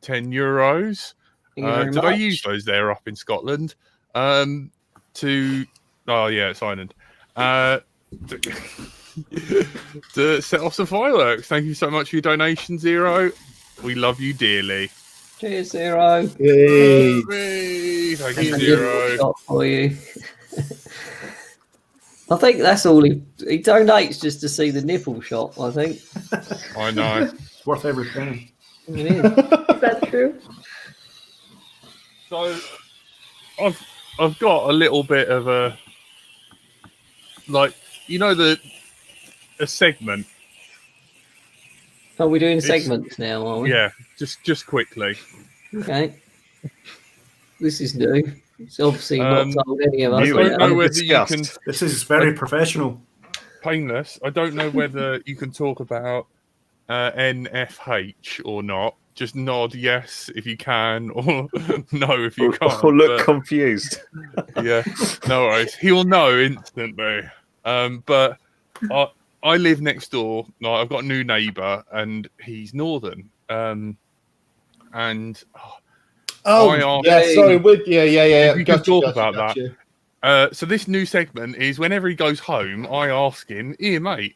€10. Did I use those there up in Scotland? It's Ireland. To set off some fireworks. Thank you so much for your donation, Zero. We love you dearly. Cheers, Zero. Hey. Thank you, Zero. Shot for you. I think that's all he donates, just to see the nipple shot. I think. I know. It's worth every penny. It is. Is that true? So, I've got a little bit of a a segment. Are we doing segments now? Are we? Yeah, just quickly. Okay. This is new. It's obviously not told any of us. I don't know whether you can. This is very professional. Painless. I don't know whether you can talk about NFH or not. just nod yes if you can, or no if you can't. Or look confused. Yeah, no worries. He'll know instantly. But I live next door. No, I've got a new neighbour, and he's northern. And Oh, yeah. Sorry, yeah. We can talk about that. So this new segment is whenever he goes home, I ask him, "Here, mate,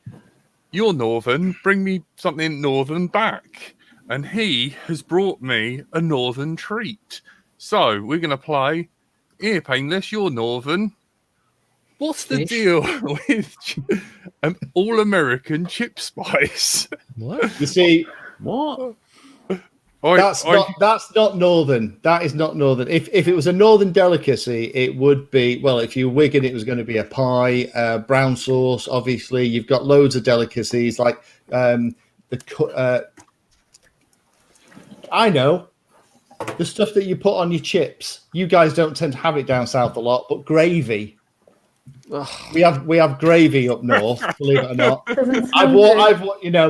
you're northern. Bring me something northern back." And he has brought me a northern treat. So we're going to play, "Here, Painless, you're northern. What's the deal with an all-American chip spice?" What? You see, What? that's not northern. That is not northern. If it was a northern delicacy, it would be. Well, if you're Wigan, it was going to be a pie, brown sauce. Obviously, you've got loads of delicacies like I know the stuff that you put on your chips. You guys don't tend to have it down south a lot, but gravy. We have gravy up north, believe it or not.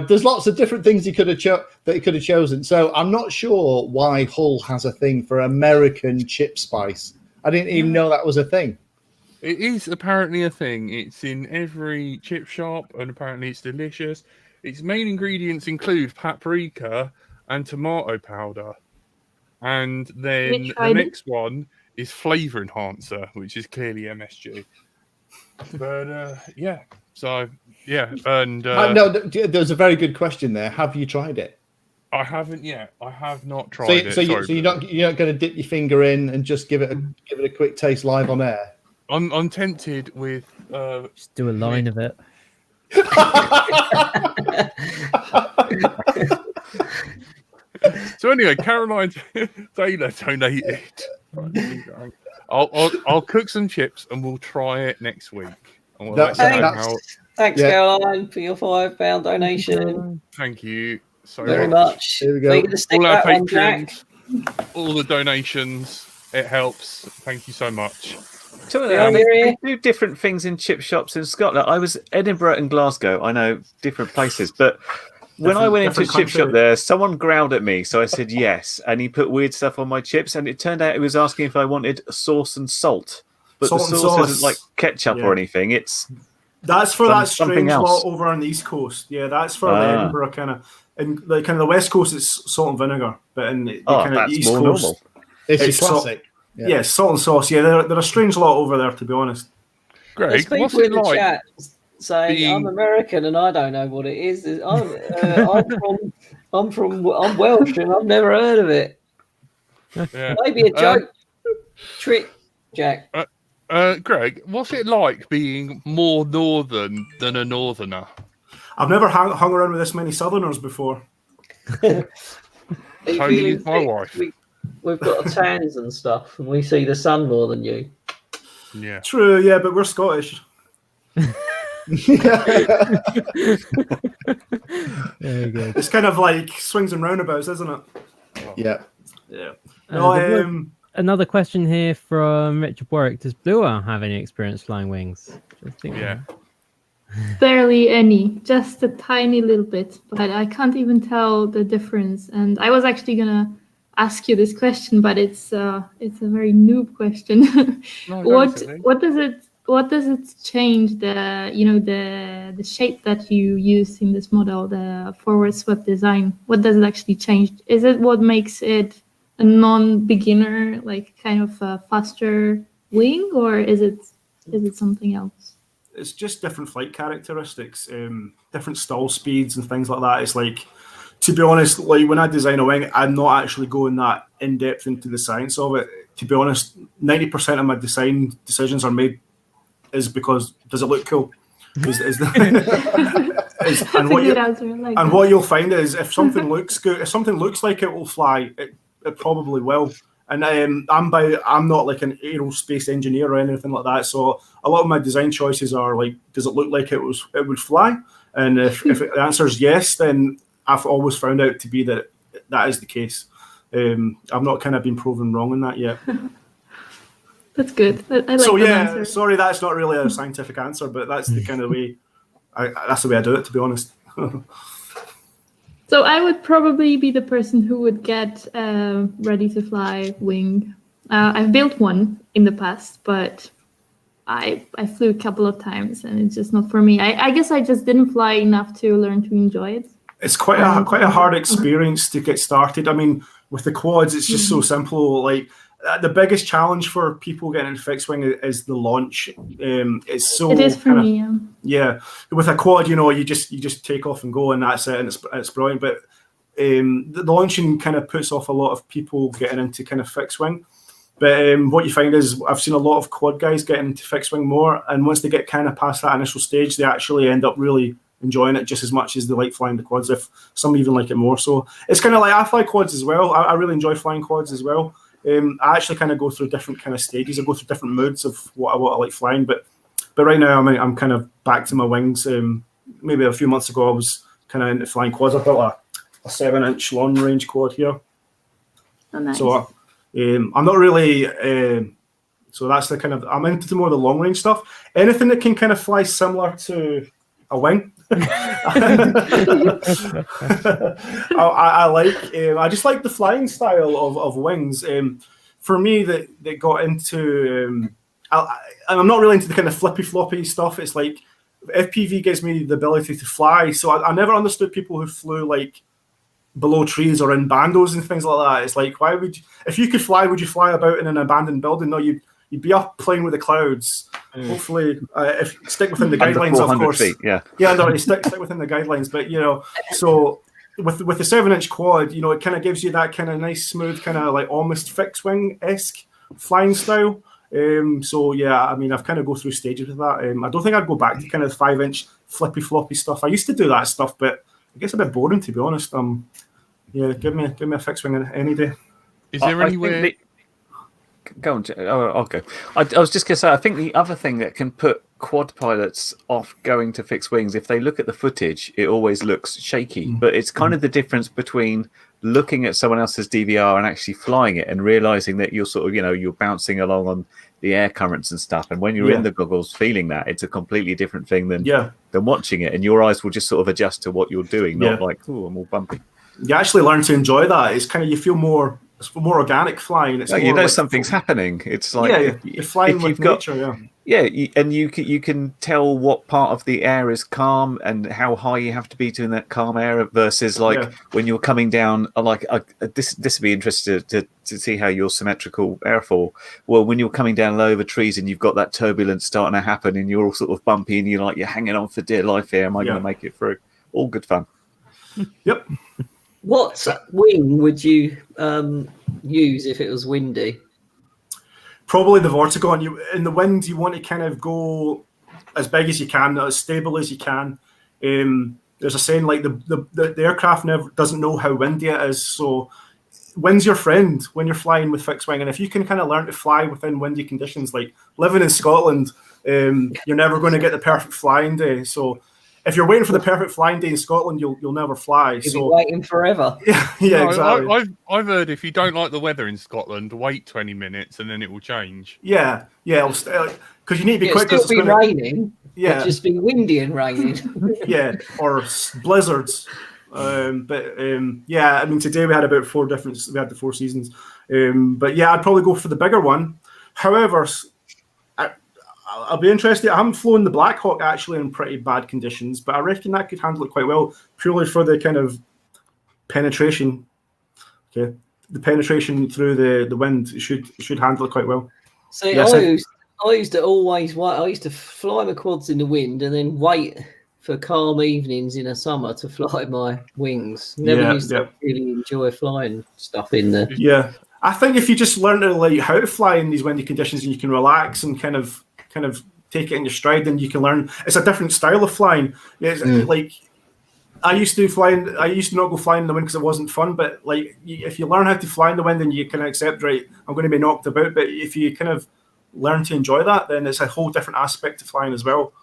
There's lots of different things he could have chosen. So I'm not sure why Hull has a thing for American chip spice. I didn't even know that was a thing. It is apparently a thing. It's in every chip shop, and apparently it's delicious. Its main ingredients include paprika and tomato powder. And then the next one is flavour enhancer, which is clearly MSG. But yeah, so yeah, and no, there's a very good question there. Have you tried it? I haven't yet. I have not tried it. So you're not going to dip your finger in and just give it a quick taste live on air? I'm tempted with just do a line of it. So anyway, Caroline Taylor donated. I'll cook some chips and we'll try it next week. Thanks, Caroline, for your £5 donation. Thank you so very much. Here we go. All our patrons, all the donations, it helps. Thank you so much. They do different things in chip shops in Scotland. I was Edinburgh and Glasgow. I know different places, but when I went into a chip shop there, someone growled at me, so I said yes, and he put weird stuff on my chips, and it turned out he was asking if I wanted sauce and salt, but the sauce isn't like ketchup or anything. That's for that strange lot over on the East Coast. Yeah, that's for the Edinburgh kind of, and like kind of the West Coast, it's salt and vinegar, but in the kind of East Coast, normal. It's classic. Yeah, salt and sauce. Yeah, they're a strange lot over there, to be honest. Greg, what's it like? Chat saying I'm American and I don't know what it is. I'm Welsh and I've never heard of it. Yeah. Maybe a joke trick, Jack. Greg, what's it like being more northern than a northerner? I've never hung around with this many southerners before. Tony is my wife. We've got tans and stuff, and we see the sun more than you. Yeah. True, yeah, but we're Scottish. Very good. It's kind of like swings and roundabouts, isn't it? Yeah. Yeah. Another question here from Richard Warwick. Does Blue Owl have any experience flying wings? Yeah. Barely any, just a tiny little bit, but I can't even tell the difference. And I was actually gonna ask you this question, but it's a very noob question. No, what does it change the shape that you use in this model, the forward swept design? What does it actually change? Is it what makes it a non-beginner, like kind of a faster wing, or is it something else? It's just different flight characteristics, different stall speeds and things like that. It's like, to be honest, like when I design a wing, I'm not actually going that in depth into the science of it. To be honest, 90% of my design decisions are made is because does it look cool? And what you'll find is if something looks good, if something looks like it will fly, it probably will. And I'm not like an aerospace engineer or anything like that. So a lot of my design choices are like, does it look like it would fly? And if the answer is yes, then I've always found out to be that is the case. I've not kind of been proven wrong in that yet. That's good. I like so that answer. Sorry, that's not really a scientific answer, but that's the kind of way. That's the way I do it, to be honest. So I would probably be the person who would get ready to fly wing. I've built one in the past, but I flew a couple of times and it's just not for me. I guess I just didn't fly enough to learn to enjoy it. It's quite a hard experience to get started. I mean, with the quads, it's just so simple. Like the biggest challenge for people getting into fixed wing is the launch. It's so it is for me. Yeah, with a quad, you just take off and go, and that's it, and it's brilliant. But the launching kind of puts off a lot of people getting into kind of fixed wing. But what you find is I've seen a lot of quad guys getting into fixed wing more, and once they get kind of past that initial stage, they actually end up really enjoying it just as much as they like flying the quads, if some even like it more. So it's kind of like I fly quads as well. I really enjoy flying quads as well. I actually kind of go through different kind of stages. I go through different moods of what I like flying. But right now I'm kind of back to my wings. Maybe a few months ago I was kind of into flying quads. I built a 7-inch long range quad here. Oh, nice. So I'm not really. So that's the kind of I'm into more the long range stuff. Anything that can kind of fly similar to a wing. I like. I just like the flying style of wings. For me, that got into. I'm not really into the kind of flippy floppy stuff. It's like FPV gives me the ability to fly. So I never understood people who flew like below trees or in bandos and things like that. It's like, why would you, if you could fly, would you fly about in an abandoned building? No, you'd be up playing with the clouds. Hopefully, if stick within the guidelines, of course. Feet, yeah, no, stick within the guidelines. But so with the 7-inch quad, it kind of gives you that kind of nice, smooth, kind of like almost fixed wing-esque flying style. So yeah, I mean, I've kind of go through stages with that. I don't think I'd go back to kind of 5-inch flippy floppy stuff. I used to do that stuff, but it gets a bit boring, to be honest. Yeah, give me a fixed wing any day. Is there anywhere? Go on. I'll go. I was just going to say, I think the other thing that can put quad pilots off going to fixed wings, if they look at the footage, it always looks shaky. But it's kind of the difference between looking at someone else's DVR and actually flying it and realizing that you're sort of, you're bouncing along on the air currents and stuff. And when you're in the goggles feeling that, it's a completely different thing than watching it. And your eyes will just sort of adjust to what you're doing, not like, oh, I'm all bumpy. You actually learn to enjoy that. It's kind of, you feel more. It's more organic flying. It's more like, something's happening. It's like you're flying with nature. And you can tell what part of the air is calm and how high you have to be to in that calm air versus when you're coming down. This would be interesting to see how your symmetrical airfoil. Well, when you're coming down low over trees and you've got that turbulence starting to happen and you're all sort of bumpy and you're hanging on for dear life here. Am I going to make it through? All good fun. Yep. What wing would you use if it was windy? Probably the Vortigon. In the wind, you want to kind of go as big as you can, as stable as you can. There's a saying like the aircraft doesn't know how windy it is, so wind's your friend when you're flying with fixed wing. And if you can kind of learn to fly within windy conditions, like living in Scotland, you're never going to get the perfect flying day. So if you're waiting for the perfect flying day in Scotland, you'll never fly. You'll be waiting forever. Exactly. I've heard if you don't like the weather in Scotland, wait 20 minutes and then it will change. Yeah, because you need to be quick. It'll still be raining. Yeah, it'll just be windy and raining. or blizzards. I mean, today we had about 4 different. We had the 4 seasons. But yeah, I'd probably go for the bigger one. However, I'll be interested. I haven't flown the Black Hawk actually in pretty bad conditions, but I reckon that could handle it quite well, purely for the kind of penetration. Okay, the penetration through the wind should handle it quite well. So I used to always wait. I used to fly my quads in the wind and then wait for calm evenings in the summer to fly my wings. Never used to really enjoy flying stuff in there. Yeah, I think if you just learn to how to fly in these windy conditions and you can relax and kind of take it in your stride, then you can learn. It's a different style of flying. Like I used to not go flying in the wind because it wasn't fun. But if you learn how to fly in the wind, then you can accept, right, I'm going to be knocked about. But if you kind of learn to enjoy that, then it's a whole different aspect of flying as well.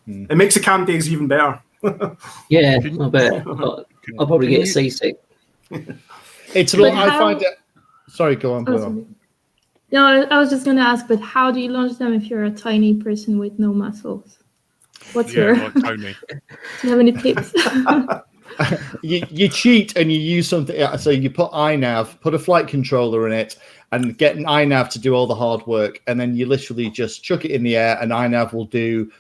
It makes the cam days even better. Yeah, I bet. I'll probably get seasick. It's a lot. I find it. Sorry, go on. No, I was just going to ask, but how do you launch them if you're a tiny person with no muscles? What's your? Like Tony. Do you have any tips? you cheat and you use something. So you put iNav, put a flight controller in it, and get an iNav to do all the hard work, and then you literally just chuck it in the air, and iNav will do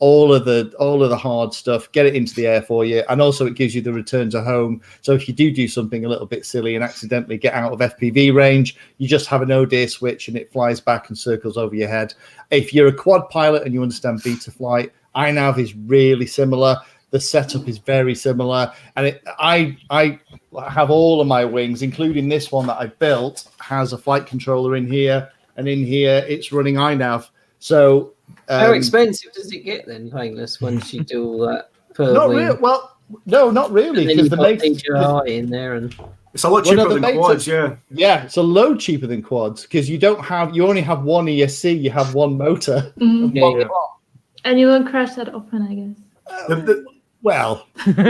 all of the hard stuff, get it into the air for you, and also it gives you the return to home. So if you do something a little bit silly and accidentally get out of FPV range, you just have an ODA switch and it flies back and circles over your head. If you're a quad pilot and you understand beta flight, iNav is really similar. The setup is very similar, and I have all of my wings, including this one that I built, has a flight controller in here, and in here it's running iNav. So how expensive does it get then, Painless, once you do all that per not wing? Well, no, not really, because the DJI in there, and it's a lot cheaper than quads. Yeah, it's a load cheaper than quads because you only have one ESC, you have one motor. And you don't crash that often, I guess. Well, with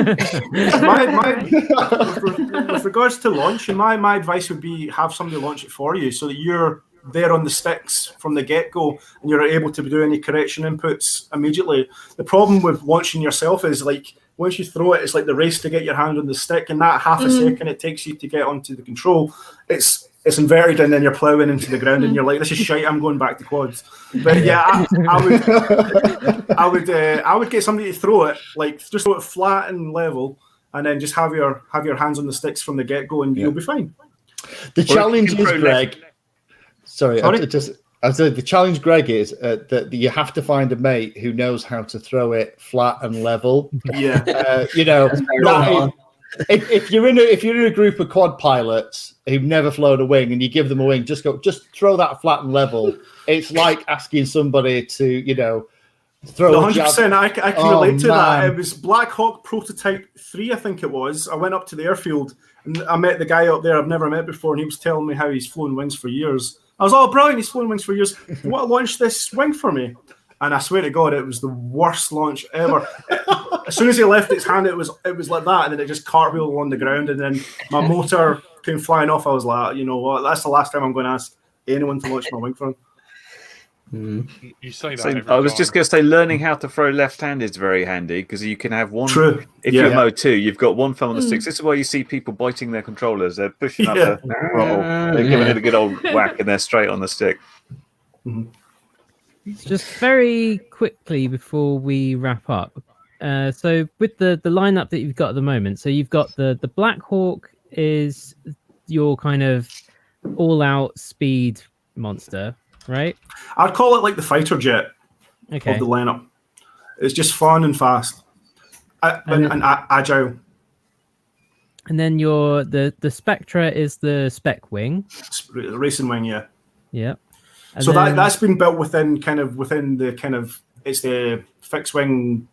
regards to launching, my advice would be have somebody launch it for you so that you're there on the sticks from the get-go and you're able to do any correction inputs immediately. The problem with launching yourself is like once you throw it, it's like the race to get your hand on the stick, and that half a second it takes you to get onto the control, it's inverted, and then you're ploughing into the ground and you're like, this is shite, I'm going back to quads. But yeah, I would get somebody to throw it, like just throw it flat and level, and then just have your hands on the sticks from the get-go and you'll be fine. The challenge is, Greg, I said the challenge, Greg, is that you have to find a mate who knows how to throw it flat and level. Yeah, if you're in a group of quad pilots who've never flown a wing and you give them a wing, just throw that flat and level. It's like asking somebody to throw 100%. I can relate to that. It was Black Hawk Prototype 3, I think it was. I went up to the airfield and I met the guy up there I've never met before, and he was telling me how he's flown wings for years. I was, brilliant, he's flown wings for years. You want to launch this wing for me? And I swear to God, it was the worst launch ever. As soon as he left its hand, it was like that, and then it just cartwheeled on the ground, and then my motor came flying off. I was like, you know what? That's the last time I'm going to ask anyone to launch my wing for him. You say that. I was just going to say, learning how to throw left-handed is very handy because you can have one. True. If you're Mode 2, you've got one thumb on the sticks. This is why you see people biting their controllers. They're pushing up the throttle, they're giving it a good old whack, and they're straight on the stick. Just very quickly before we wrap up. So with the lineup that you've got at the moment, so you've got the Black Hawk is your kind of all-out speed monster, right? I'd call it like the fighter jet of the lineup. It's just fun and fast and agile. And then the Spectra is the spec wing. Racing wing, yeah. Yeah. And so that's been built within the it's the fixed wing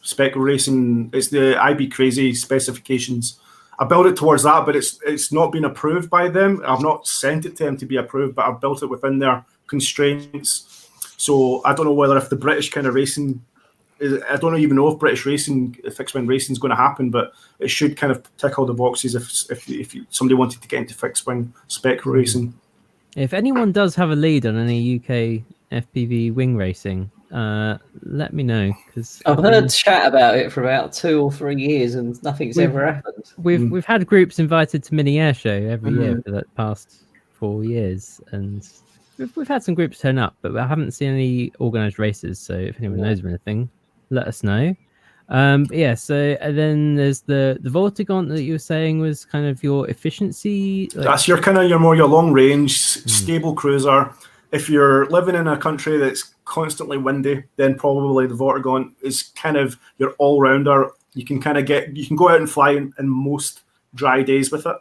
spec racing. It's the IB Crazy specifications. I built it towards that, but it's not been approved by them. I've not sent it to them to be approved, but I've built it within their constraints. So I don't know whether if the British kind of racing, I don't even know if British racing, fixed wing racing is going to happen, but it should kind of tick all the boxes if somebody wanted to get into fixed wing spec racing. If anyone does have a lead on any UK FPV wing racing, let me know, because I've heard chat about it for about 2 or 3 years and nothing's ever happened. We've had groups invited to Mini Air Show every year for the past 4 years, and we've had some groups turn up, but I haven't seen any organised races. So if anyone knows of anything, let us know. So and then there's the Voltigaunt that you were saying was kind of your efficiency. That's your long range stable cruiser. If you're living in a country that's constantly windy, then probably the Vortigaunt is kind of your all-rounder. You can go out and fly in most dry days with it.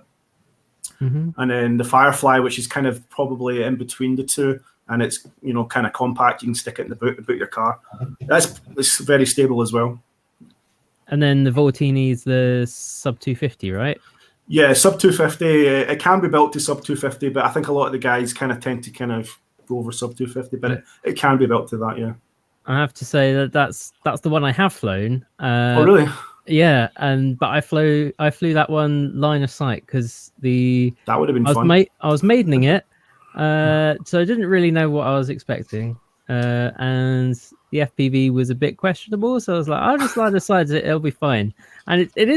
And then the Firefly, which is kind of probably in between the two, and it's kind of compact. You can stick it in the boot of your car. It's very stable as well. And then the Voltini is the sub 250, right? Yeah, sub 250. It can be built to sub 250, but I think a lot of the guys kind of tend to go over sub 250, but it can be built to that. Yeah, I have to say that's the one I have flown. Oh, really? Yeah, but I flew that one line of sight because that would have been fun. I was maidening it, so I didn't really know what I was expecting, and the FPV was a bit questionable. So I was like, I'll just line of sight, it'll be fine. And it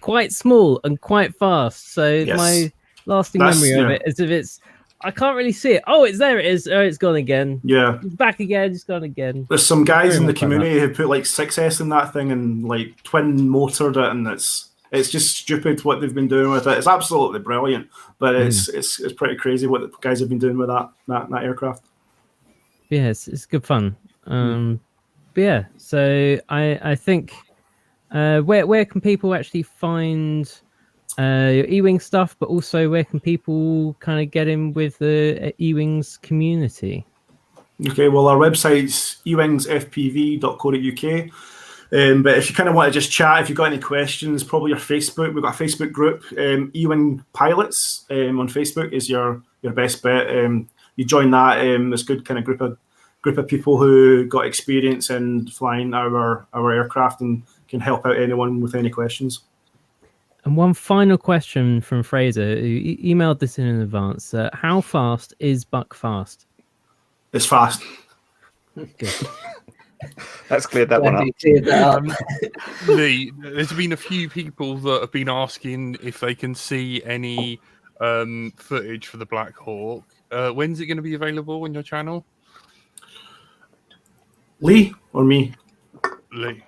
quite small and quite fast. So Yes. my lasting memory of it is if it's, I can't really see it. Oh, it's there. It is. Oh, it's gone again. Yeah. It's back again. It's gone again. There's some guys in the much like community who put like 6S in that thing and like twin motored it, and it's just stupid what they've been doing with it. It's absolutely brilliant, but it's pretty crazy what the guys have been doing with that aircraft. Yeah, it's good fun. But yeah, so I think where can people actually find your E-Wing stuff, but also where can people kind of get in with the E-Wings community? Okay, well, our website's ewingsfpv.co.uk. But if you kind of want to just chat, if you've got any questions, probably your Facebook. We've got a Facebook group, E-Wing Pilots on Facebook is your best bet. You join that. There's a good kind of group of people who got experience in flying our aircraft and can help out anyone with any questions. And one final question from Fraser, who emailed this in advance. How fast is Buck fast? It's fast. Good. Let's clear that one up. Lee, there's been a few people that have been asking if they can see any footage for the Black Hawk. When's it going to be available on your channel? Lee or me? Lee.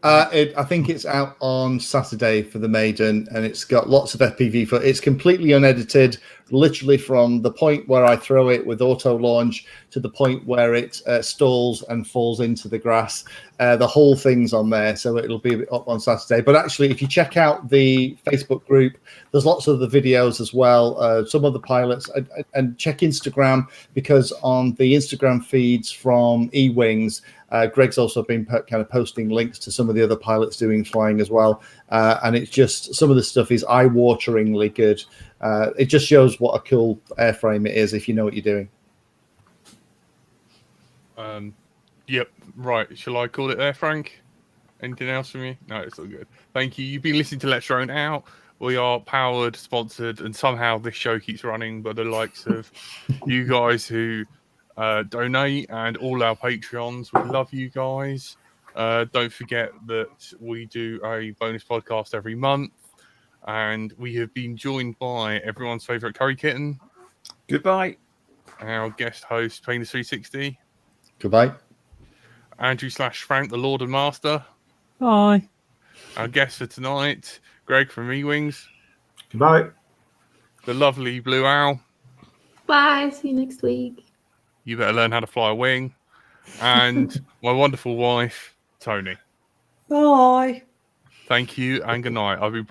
I think it's out on Saturday for the Maiden, and it's got lots of FPV footage. It's completely unedited, literally from the point where I throw it with auto launch to the point where it stalls and falls into the grass. The whole thing's on there, so it'll be up on Saturday. But actually, if you check out the Facebook group, there's lots of the videos as well, some of the pilots, and check Instagram, because on the Instagram feeds from E-Wings, Greg's also been kind of posting links to some of the other pilots doing flying as well. And it's just, some of the stuff is eye-wateringly good. It just shows what a cool airframe it is if you know what you're doing. Yep, right. Shall I call it there, Frank? Anything else from you? No, it's all good. Thank you. You've been listening to Let's Drone Out. We are powered, sponsored, and somehow this show keeps running by the likes of you guys who donate and all our Patreons. We love you guys. Don't forget that we do a bonus podcast every month, and we have been joined by everyone's favourite curry kitten. Goodbye. Our guest host, Painter360. Goodbye. Andrew / Frank, the Lord and Master. Bye. Our guest for tonight, Greg from E-Wings. Goodbye. The lovely Blue Owl. Bye. See you next week. You better learn how to fly a wing. And my wonderful wife, Tony. Bye. Thank you and good night. I've been